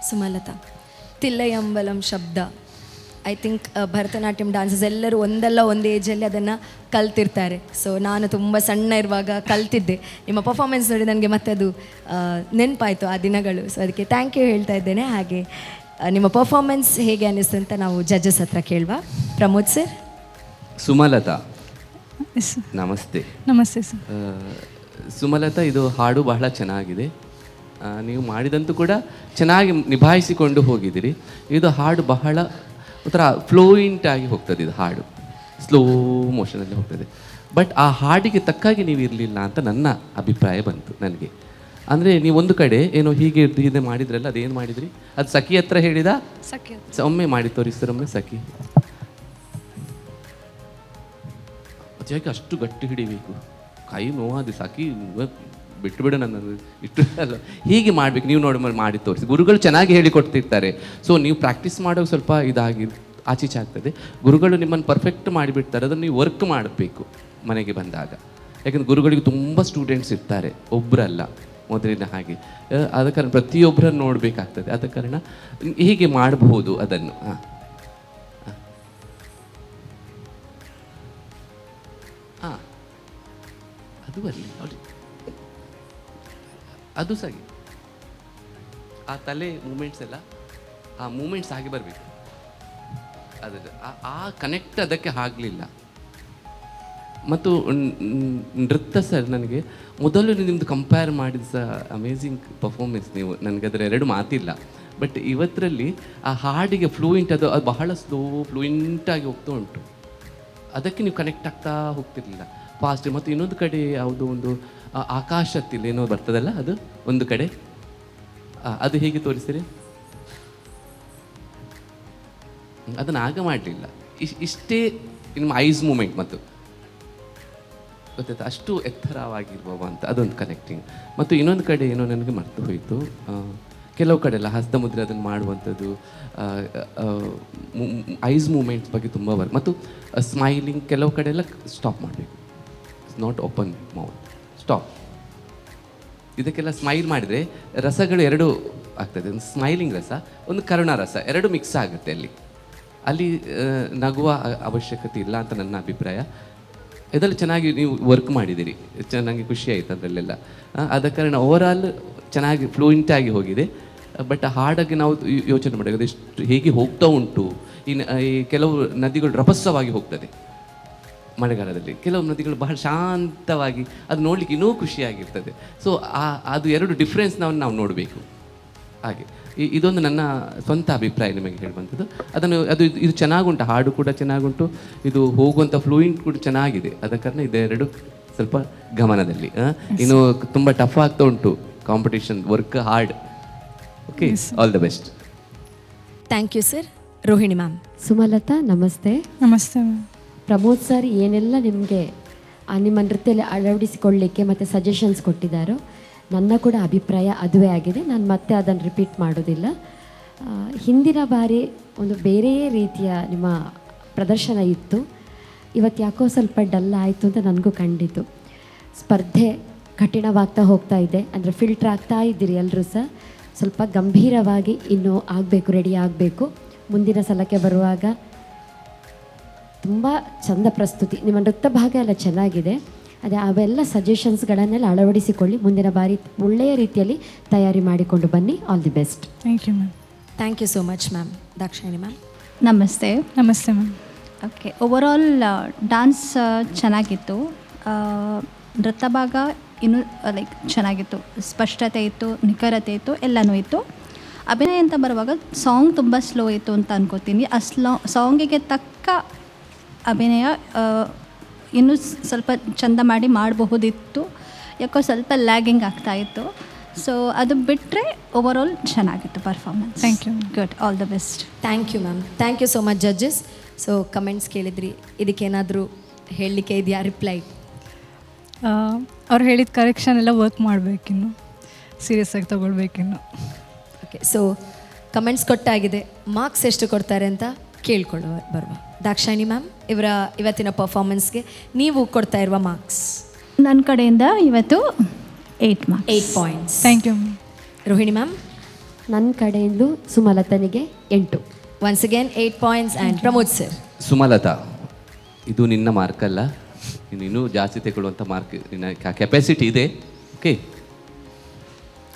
ಸುಮಲತಾ ತಿಲ್ಲಯಂಬಲಂ ಶಬ್ದ ಐ ಥಿಂಕ್ ಭರತನಾಟ್ಯಂ ಡಾನ್ಸಸ್ ಎಲ್ಲರೂ ಒಂದಲ್ಲ ಒಂದು ಏಜಲ್ಲಿ ಅದನ್ನು ಕಲ್ತಿರ್ತಾರೆ. ಸೊ ನಾನು ತುಂಬ ಸಣ್ಣ ಇರುವಾಗ ಕಲ್ತಿದ್ದೆ. ನಿಮ್ಮ ಪರ್ಫಾರ್ಮೆನ್ಸ್ ನೋಡಿ ನನಗೆ ಮತ್ತೆ ಅದು ನೆನಪಾಯಿತು ಆ ದಿನಗಳು. ಸೊ ಅದಕ್ಕೆ ಥ್ಯಾಂಕ್ ಯು ಹೇಳ್ತಾ ಇದ್ದೇನೆ. ಹಾಗೆ ನಿಮ್ಮ ಪರ್ಫಾರ್ಮೆನ್ಸ್ ಹೇಗೆ ಅನ್ನಿಸ್ತು ಅಂತ ನಾವು ಜಡ್ಜಸ್ ಹತ್ರ ಕೇಳುವ. ಪ್ರಮೋದ್ ಸರ್. ಸುಮಲತಾ, ನಮಸ್ತೆ. ನಮಸ್ತೆ ಸರ್. ಸುಮಲತಾ, ಇದು ಹಾಡು ಬಹಳ ಚೆನ್ನಾಗಿದೆ. ನೀವು ಮಾಡಿದಂತೂ ಕೂಡ ಚೆನ್ನಾಗಿ ನಿಭಾಯಿಸಿಕೊಂಡು ಹೋಗಿದ್ದೀರಿ. ಇದು ಹಾಡು ಬಹಳ ಒಂಥರ ಫ್ಲೋಯಿಂಟ್ ಆಗಿ ಹೋಗ್ತದೆ. ಇದು ಹಾಡು ಸ್ಲೋ ಮೋಷನಲ್ಲಿ ಹೋಗ್ತದೆ. ಬಟ್ ಆ ಹಾಡಿಗೆ ತಕ್ಕಾಗಿ ನೀವು ಇರಲಿಲ್ಲ ಅಂತ ನನ್ನ ಅಭಿಪ್ರಾಯ ಬಂತು ನನಗೆ. ಅಂದರೆ ನೀವು ಒಂದು ಕಡೆ ಏನೋ ಹೀಗೆ ಹೀಗೆ ಮಾಡಿದ್ರಲ್ಲ, ಅದೇನು ಮಾಡಿದ್ರಿ? ಅದು ಸಖಿ ಹತ್ರ ಹೇಳಿದ? ಒಮ್ಮೆ ಮಾಡಿ ತೋರಿಸ್ತಾರೊಮ್ಮೆ ಸಖಿ. ಯಾಕೆ ಅಷ್ಟು ಗಟ್ಟಿ ಹಿಡಿಬೇಕು? ಕೈ ನೋವಾದ ಸಖಿ ಬಿಟ್ಟು ಬಿಡು ನನ್ನದು ಇಷ್ಟು ಅಲ್ಲ, ಹೀಗೆ ಮಾಡಬೇಕು. ನೀವು ನೋಡಿ ಮಾಡಿ ತೋರಿಸಿ. ಗುರುಗಳು ಚೆನ್ನಾಗಿ ಹೇಳಿಕೊಡ್ತಿರ್ತಾರೆ. ಸೊ ನೀವು ಪ್ರಾಕ್ಟೀಸ್ ಮಾಡೋಕೆ ಸ್ವಲ್ಪ ಇದಾಗಿ ಆಚೀಚೆ ಆಗ್ತದೆ. ಗುರುಗಳು ನಿಮ್ಮನ್ನು ಪರ್ಫೆಕ್ಟ್ ಮಾಡಿಬಿಡ್ತಾರೆ. ಅದನ್ನು ನೀವು ವರ್ಕ್ ಮಾಡಬೇಕು ಮನೆಗೆ ಬಂದಾಗ. ಯಾಕಂದರೆ ಗುರುಗಳಿಗೆ ತುಂಬ ಸ್ಟೂಡೆಂಟ್ಸ್ ಇರ್ತಾರೆ, ಒಬ್ಬರಲ್ಲ ಮೊದಲಿನ ಹಾಗೆ. ಆದ ಕಾರಣ ಪ್ರತಿಯೊಬ್ಬರನ್ನು ನೋಡಬೇಕಾಗ್ತದೆ. ಆದ ಕಾರಣ ಹೀಗೆ ಮಾಡಬಹುದು ಅದನ್ನು. ಹಾಂ ಅದು ಬರಲಿ ನೋಡಿ, ಅದು ಸರಿ. ಆ ತಲೆ ಮೂಮೆಂಟ್ಸ್ ಎಲ್ಲ, ಆ ಮೂಮೆಂಟ್ಸ್ ಹಾಗೆ ಬರಬೇಕು. ಅದಕ್ಕೆ ಆ ಕನೆಕ್ಟ್ ಅದಕ್ಕೆ ಆಗಲಿಲ್ಲ. ಮತ್ತು ನೃತ್ಯ ಸರ್, ನನಗೆ ಮೊದಲು ನಿಮ್ಮದು ಕಂಪೇರ್ ಮಾಡಿದ ಸಹ ಅಮೇಝಿಂಗ್ ಪರ್ಫಾರ್ಮೆನ್ಸ್ ನೀವು, ನನಗೆ ಅದರ ಎರಡು ಮಾತಿಲ್ಲ. ಬಟ್ ಇವತ್ತರಲ್ಲಿ ಆ ಹಾಡಿಗೆ ಫ್ಲೂಯೆಂಟ್, ಅದು ಬಹಳ ಸ್ಲೋ ಫ್ಲೂಯೆಂಟಾಗಿ ಹೋಗ್ತಾ ಉಂಟು. ಅದಕ್ಕೆ ನೀವು ಕನೆಕ್ಟ್ ಆಗ್ತಾ ಹೋಗ್ತಿರ್ಲಿಲ್ಲ, ಫಾಸ್ಟ್. ಮತ್ತು ಇನ್ನೊಂದು ಕಡೆ ಯಾವುದೋ ಒಂದು ಆಕಾಶತ್ತಿಲ್ಲ ಏನೋ ಬರ್ತದಲ್ಲ, ಅದು ಒಂದು ಕಡೆ, ಅದು ಹೇಗೆ ತೋರಿಸ್ತೀರಿ? ಅದನ್ನು ಆಗ ಮಾಡಲಿಲ್ಲ. ಇಷ್ಟೇ ನಿಮ್ಮ ಐಸ್ ಮೂಮೆಂಟ್ ಮತ್ತು ಗೊತ್ತಾಯ್ತು, ಅಷ್ಟು ಎತ್ತರವಾಗಿರುವವ ಅಂತ ಅದೊಂದು ಕನೆಕ್ಟಿಂಗ್. ಮತ್ತು ಇನ್ನೊಂದು ಕಡೆ ಏನೋ ನನಗೆ ಮರ್ತು ಹೋಯಿತು, ಕೆಲವು ಕಡೆ ಎಲ್ಲ ಹಸ್ತ ಮುದ್ರೆ ಅದನ್ನು ಮಾಡುವಂಥದ್ದು, ಐಸ್ ಮೂಮೆಂಟ್ಸ್ ಬಗ್ಗೆ ತುಂಬ ವರ್ಕ್. ಮತ್ತು ಸ್ಮೈಲಿಂಗ್ ಕೆಲವು ಕಡೆ ಎಲ್ಲ ಸ್ಟಾಪ್ ಮಾಡಬೇಕು, it's not open mouth, stop. ಇದಕ್ಕೆಲ್ಲ ಸ್ಮೈಲ್ ಮಾಡಿದರೆ ರಸಗಳು ಎರಡು ಆಗ್ತದೆ, ಒಂದು ಸ್ಮೈಲಿಂಗ್ ರಸ, ಒಂದು ಕರುಣಾ ರಸ, ಎರಡು ಮಿಕ್ಸ್ ಆಗುತ್ತೆ. ಅಲ್ಲಿ ನಗುವ ಅವಶ್ಯಕತೆ ಇಲ್ಲ ಅಂತ ನನ್ನ ಅಭಿಪ್ರಾಯ. ಇದರಲ್ಲಿ ಚೆನ್ನಾಗಿ ನೀವು ವರ್ಕ್ ಮಾಡಿದ್ದೀರಿ, ಚೆನ್ನಾಗಿ ಖುಷಿ ಆಯಿತು ಅದರಲ್ಲೆಲ್ಲ. ಆದ ಕಾರಣ ಓವರಾಲ್ ಚೆನ್ನಾಗಿ ಫ್ಲೂಯೆಂಟಾಗಿ ಹೋಗಿದೆ. ಬಟ್ ಹಾಡಾಗಿ ನಾವು ಯೋಚನೆ ಮಾಡಿ ಅದೆಷ್ಟು ಹೇಗೆ ಹೋಗ್ತಾ ಉಂಟು. ಈ ಕೆಲವು ನದಿಗಳು ರಭಸವಾಗಿ ಹೋಗ್ತದೆ ಮಳೆಗಾಲದಲ್ಲಿ, ಕೆಲವು ನದಿಗಳು ಬಹಳ ಶಾಂತವಾಗಿ, ಅದು ನೋಡಲಿಕ್ಕೆ ಇನ್ನೂ ಖುಷಿಯಾಗಿರ್ತದೆ. ಸೊ ಅದು ಎರಡು ಡಿಫ್ರೆನ್ಸ್ ನಾವು ನೋಡಬೇಕು. ಹಾಗೆ ಇದೊಂದು ನನ್ನ ಸ್ವಂತ ಅಭಿಪ್ರಾಯ ನಿಮಗೆ ಹೇಳುವಂಥದ್ದು. ಇದು ಚೆನ್ನಾಗುಂಟು, ಹಾಡು ಕೂಡ ಚೆನ್ನಾಗುಂಟು, ಇದು ಹೋಗುವಂಥ ಫ್ಲೂಯೆಂಟ್ ಕೂಡ ಚೆನ್ನಾಗಿದೆ. ಆದ ಕಾರಣ ಇದೆರಡು ಸ್ವಲ್ಪ ಗಮನದಲ್ಲಿ. ಇನ್ನು ತುಂಬ ಟಫ್ ಆಗ್ತಾ ಉಂಟು competition, work hard. Okay, all the best. Thank you sir. Rohini ma'am. Sumalatha ನಮಸ್ತೆ. ನಮಸ್ತೆ ಮ್ಯಾಮ್. ಪ್ರಮೋದ್ ಸರ್ ಏನೆಲ್ಲ ನಿಮಗೆ ನಿಮ್ಮ ನೃತ್ಯದಲ್ಲಿ ಅಳವಡಿಸಿಕೊಳ್ಳಲಿಕ್ಕೆ ಮತ್ತು ಸಜೆಷನ್ಸ್ ಕೊಟ್ಟಿದ್ದಾರೋ, ನನ್ನ ಕೂಡ ಅಭಿಪ್ರಾಯ ಅದುವೇ ಆಗಿದೆ. ನಾನು ಮತ್ತೆ ಅದನ್ನು ರಿಪೀಟ್ ಮಾಡೋದಿಲ್ಲ. ಹಿಂದಿನ ಬಾರಿ ಒಂದು ಬೇರೆಯೇ ರೀತಿಯ ನಿಮ್ಮ ಪ್ರದರ್ಶನ ಇತ್ತು, ಇವತ್ತು ಯಾಕೋ ಸ್ವಲ್ಪ ಡಲ್ ಆಯಿತು ಅಂತ ನನಗೂ ಕಂಡಿತು. ಸ್ಪರ್ಧೆ ಕಠಿಣವಾಗ್ತಾ ಹೋಗ್ತಾ ಇದೆ, ಅಂದರೆ ಫಿಲ್ಟ್ರ್ ಆಗ್ತಾ ಇದ್ದೀರಿ ಎಲ್ಲರೂ ಸಹ. ಸ್ವಲ್ಪ ಗಂಭೀರವಾಗಿ ಇನ್ನೂ ಆಗಬೇಕು, ರೆಡಿ ಆಗಬೇಕು. ಮುಂದಿನ ಸಲಕ್ಕೆ ಬರುವಾಗ ತುಂಬ ಚಂದ ಪ್ರಸ್ತುತಿ, ನಿಮ್ಮ ನೃತ್ಯ ಭಾಗ ಎಲ್ಲ ಚೆನ್ನಾಗಿದೆ. ಅದೇ ಅವೆಲ್ಲ ಸಜೆಷನ್ಸ್ಗಳನ್ನೆಲ್ಲ ಅಳವಡಿಸಿಕೊಳ್ಳಿ, ಮುಂದಿನ ಬಾರಿ ಒಳ್ಳೆಯ ರೀತಿಯಲ್ಲಿ ತಯಾರಿ ಮಾಡಿಕೊಂಡು ಬನ್ನಿ. All the best. Thank you ma'am. Thank you so much ma'am. Dakshayini ma'am. ನಮಸ್ತೆ. ನಮಸ್ತೆ ಮ್ಯಾಮ್. ಓಕೆ, ಓವರಾಲ್ ಡಾನ್ಸ್ ಚೆನ್ನಾಗಿತ್ತು. ನೃತ್ಯ ಭಾಗ ಇನ್ನೂ ಲೈಕ್ ಚೆನ್ನಾಗಿತ್ತು, ಸ್ಪಷ್ಟತೆ ಇತ್ತು, ನಿಖರತೆ ಇತ್ತು, ಎಲ್ಲನೂ ಇತ್ತು. ಅಭಿನಯ ಅಂತ ಬರುವಾಗ ಸಾಂಗ್ ತುಂಬ ಸ್ಲೋ ಇತ್ತು ಅಂತ ಅನ್ಕೋತೀನಿ. ಆ ಸಾಂಗಿಗೆ ತಕ್ಕ ಅಭಿನಯ ಇನ್ನೂ ಸ್ವಲ್ಪ ಚೆಂದ ಮಾಡಬಹುದಿತ್ತು, ಯಾಕೋ ಸ್ವಲ್ಪ ಲ್ಯಾಗಿಂಗ್ ಆಗ್ತಾಯಿತ್ತು. ಸೊ ಅದು ಬಿಟ್ಟರೆ ಓವರಾಲ್ ಚೆನ್ನಾಗಿತ್ತು performance. Thank you. Good, all the best. Thank you ma'am. Thank you so much judges. So comments ಕೇಳಿದ್ರಿ, ಇದಕ್ಕೇನಾದರೂ ಹೇಳಲಿಕ್ಕೆ ಇದೆಯಾ ರಿಪ್ಲೈ? ಅವ್ರು ಹೇಳಿದ ಕರೆಕ್ಷನ್ ಎಲ್ಲ ವರ್ಕ್ ಮಾಡಬೇಕಿನ್ನು, ಸೀರಿಯಸ್ ಆಗಿ ತೊಗೊಳ್ಬೇಕಿನ್ನು. ಓಕೆ, ಸೊ ಕಮೆಂಟ್ಸ್ ಕೊಟ್ಟಾಗಿದೆ. ಮಾರ್ಕ್ಸ್ ಎಷ್ಟು ಕೊಡ್ತಾರೆ ಅಂತ ಕೇಳ್ಕೊಳ್ಳುವ ಬರುವ. ದಾಕ್ಷಾಯಿಣಿ ಮ್ಯಾಮ್, ಇವತ್ತಿನ ಪರ್ಫಾರ್ಮೆನ್ಸ್ಗೆ ನೀವು ಕೊಡ್ತಾ ಇರುವ ಮಾರ್ಕ್ಸ್? ನನ್ನ ಕಡೆಯಿಂದ ಇವತ್ತು 8 marks. 8 points. Thank you. Rohini ma'am. ನನ್ನ ಕಡೆಯಿಂದ ಸುಮಲತನಿಗೆ 8. Once again 8 points. And Pramod sir. Sumalatha, ಇದು ನಿನ್ನ ಮಾರ್ಕ್ ಅಲ್ಲ, ಇನ್ನೂ ಜಾಸ್ತಿ ತಗೊಳ್ಳುವಂಥ ಮಾರ್ಕ್, ನಿನ್ನ ಕೆಪಾಸಿಟಿ ಇದೆ. Okay,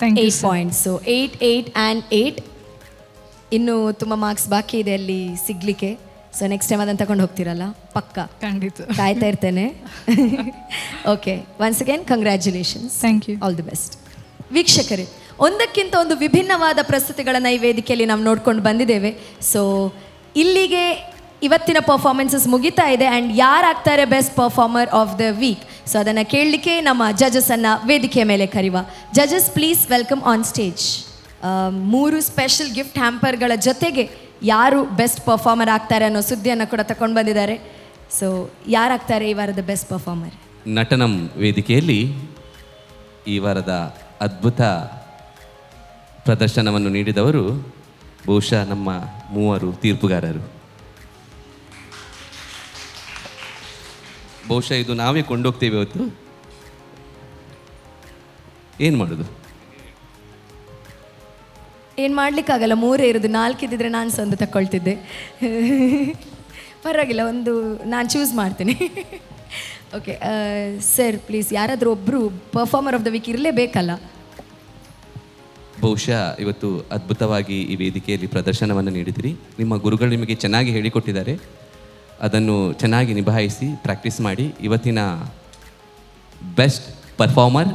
thank you. 8 points. So 8, 8 and 8. ಇನ್ನೂ ತುಂಬ ಮಾರ್ಕ್ಸ್ ಬಾಕಿ ಇದೆ ಅಲ್ಲಿ ಸಿಗಲಿಕ್ಕೆ. ಸೊ ನೆಕ್ಸ್ಟ್ ಟೈಮ್ ಅದನ್ನು ತಗೊಂಡು ಹೋಗ್ತೀರಲ್ಲ? ಪಕ್ಕ, ಖಂಡಿತ ಕಾಯ್ತಾ ಇರ್ತೇನೆ. Okay, once again congratulations. Thank you. All the best. ವೀಕ್ಷಕರೇ, ಒಂದಕ್ಕಿಂತ ಒಂದು ವಿಭಿನ್ನವಾದ ಪ್ರಸ್ತುತಿಗಳನ್ನು ಈ ವೇದಿಕೆಯಲ್ಲಿ ನಾವು ನೋಡ್ಕೊಂಡು ಬಂದಿದ್ದೇವೆ. ಸೊ ಇಲ್ಲಿಗೆ ಇವತ್ತಿನ ಪರ್ಫಾರ್ಮೆನ್ಸಸ್ ಮುಗಿತಾ ಇದೆ. ಆ್ಯಂಡ್ ಯಾರಾಗ್ತಾರೆ best performer of the week, so ಅದನ್ನು ಕೇಳಲಿಕ್ಕೆ ನಮ್ಮ ಜಜಸನ್ನು ವೇದಿಕೆಯ ಮೇಲೆ ಕರೆಯುವ. ಜಜಸ್, please welcome on stage. 3 special gift ಹ್ಯಾಂಪರ್ಗಳ ಜೊತೆಗೆ ಯಾರು ಬೆಸ್ಟ್ ಪರ್ಫಾರ್ಮರ್ ಆಗ್ತಾರೆ ಅನ್ನೋ ಸುದ್ದಿಯನ್ನು ಕೂಡ ತಗೊಂಡು ಬಂದಿದ್ದಾರೆ. ಸೊ ಯಾರಾಗ್ತಾರೆ ಈ ವಾರದ ಬೆಸ್ಟ್ ಪರ್ಫಾರ್ಮರ್? ನಟನಂ ವೇದಿಕೆಯಲ್ಲಿ ಈ ವಾರದ ಅದ್ಭುತ ಪ್ರದರ್ಶನವನ್ನು ನೀಡಿದವರು ಬಹುಶಃ ನಮ್ಮ 3 ತೀರ್ಪುಗಾರರು. ಬಹುಶಃ ಇದು ನಾವೇ ಕೊಂಡೋಗ್ತೇವೆ ಇವತ್ತು. ಏನು ಮಾಡೋದು? ಏನು ಮಾಡ್ಲಿಕ್ಕಾಗಲ್ಲ, 3 ಇರೋದು, 4 ಇದ್ದಿದ್ರೆ ನಾನು ಸಂದು ತಗೊಳ್ತಿದ್ದೆ. ಪರವಾಗಿಲ್ಲ, ಒಂದು ನಾನು ಚೂಸ್ ಮಾಡ್ತೀನಿ. ಓಕೆ ಸರ್, ಪ್ಲೀಸ್ ಯಾರಾದರೂ ಒಬ್ಬರು ಪರ್ಫಾರ್ಮರ್ ಆಫ್ ದ ವೀಕ್ ಇರಲೇಬೇಕಲ್ಲ. ಬಹುಶಃ ಇವತ್ತು ಅದ್ಭುತವಾಗಿ ಈ ವೇದಿಕೆಯಲ್ಲಿ ಪ್ರದರ್ಶನವನ್ನು ನೀಡಿದಿರಿ. ನಿಮ್ಮ ಗುರುಗಳು ನಿಮಗೆ ಚೆನ್ನಾಗಿ ಹೇಳಿಕೊಟ್ಟಿದ್ದಾರೆ, ಅದನ್ನು ಚೆನ್ನಾಗಿ ನಿಭಾಯಿಸಿ ಪ್ರಾಕ್ಟೀಸ್ ಮಾಡಿ. ಇವತ್ತಿನ best performer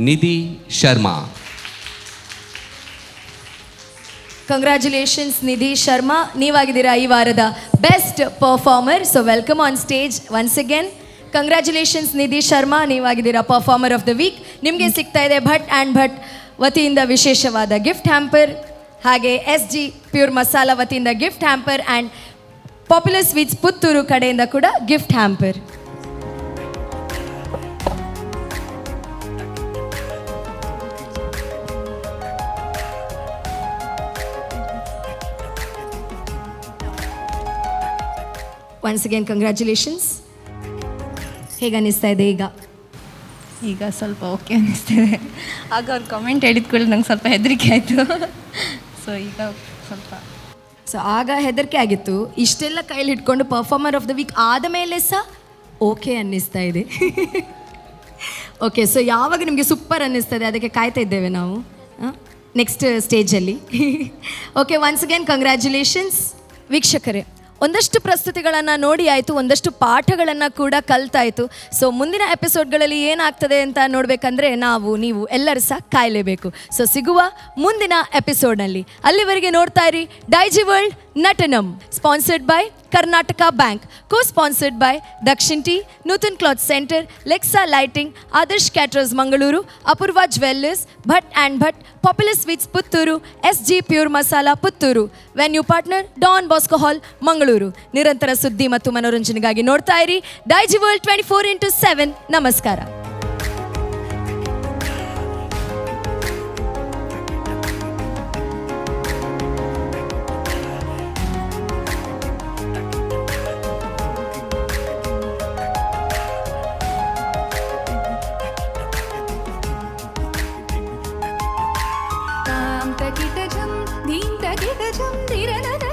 Nidhi Sharma. Congratulations Nidhi Sharma, ನೀವಾಗಿದ್ದೀರಾ ಈ ವಾರದ best performer. So welcome on stage once again. Congratulations Nidhi Sharma, ನೀವಾಗಿದ್ದೀರಾ ಪರ್ಫಾರ್ಮರ್ ಆಫ್ ದ ವೀಕ್. ನಿಮಗೆ ಸಿಗ್ತಾ ಇದೆ ಭಟ್ ಆ್ಯಂಡ್ ಭಟ್ ವತಿಯಿಂದ ವಿಶೇಷವಾದ ಗಿಫ್ಟ್ ಹ್ಯಾಂಪರ್, ಹಾಗೆ SG ಪ್ಯೂರ್ ಮಸಾಲ ವತಿಯಿಂದ gift hamper and popular sweets Puttur ಕಡೆಯಿಂದ ಕೂಡ gift hamper. Once again congratulations. ಹೇಗೆ ಅನ್ನಿಸ್ತಾ ಇದೆ ಈಗ ಸ್ವಲ್ಪ ಓಕೆ ಅನ್ನಿಸ್ತಿದೆ. ಆಗ ಅವ್ರು ಕಮೆಂಟ್ ಹೇಳಿದ ಕೂಡ ನಂಗೆ ಸ್ವಲ್ಪ ಹೆದರಿಕೆ ಆಯಿತು. ಸೊ ಈಗ ಸ್ವಲ್ಪ ಆಗ ಹೆದರಿಕೆ ಆಗಿತ್ತು, ಇಷ್ಟೆಲ್ಲ ಕೈಲಿ ಇಟ್ಕೊಂಡು ಪರ್ಫಾರ್ಮರ್ ಆಫ್ ದ ವೀಕ್ ಆದ ಮೇಲೆ ಸಹ ಓಕೆ ಅನ್ನಿಸ್ತಾ ಇದೆ. ಓಕೆ, ಸೊ ಯಾವಾಗ ನಿಮಗೆ ಸೂಪರ್ ಅನ್ನಿಸ್ತದೆ ಅದಕ್ಕೆ ಕಾಯ್ತಾ ಇದ್ದೇವೆ ನಾವು ನೆಕ್ಸ್ಟ್ ಸ್ಟೇಜಲ್ಲಿ. Okay, once again congratulations. ವೀಕ್ಷಕರೇ, ಒಂದಷ್ಟು ಪ್ರಸ್ತುತಿಗಳನ್ನು ನೋಡಿ ಆಯಿತು, ಒಂದಷ್ಟು ಪಾಠಗಳನ್ನು ಕೂಡ ಕಲ್ತಾಯಿತು. ಸೊ ಮುಂದಿನ ಎಪಿಸೋಡ್ಗಳಲ್ಲಿ ಏನಾಗ್ತದೆ ಅಂತ ನೋಡಬೇಕಂದ್ರೆ ನೀವು ಎಲ್ಲರೂ ಸಹ ಕಾಯಲೇಬೇಕು. ಸೊ ಸಿಗುವ ಮುಂದಿನ ಎಪಿಸೋಡ್ನಲ್ಲಿ. ಅಲ್ಲಿವರೆಗೆ ನೋಡ್ತಾ ಇರಿ Daiji world Natanam, sponsored by Karnataka bank, co-sponsored by Dakshin Tea, Nutan Cloth Center, Lexa Lighting, Adarsh Caterers Mangaluru, Apurva Jewellers, Bhatt and Bhatt, Popular Sweets Putturu, SG Pure Masala Putturu. Venue partner Don Bosco Hall Mangaluru. ನಿರಂತರ ಸುದ್ದಿ ಮತ್ತು ಮನೋರಂಜನೆಗಾಗಿ ನೋಡ್ತಾ ಇರಿ Daiji world 24x7. ನಮಸ್ಕಾರ. तां तकिटजं धीं तकिटजं तिरनद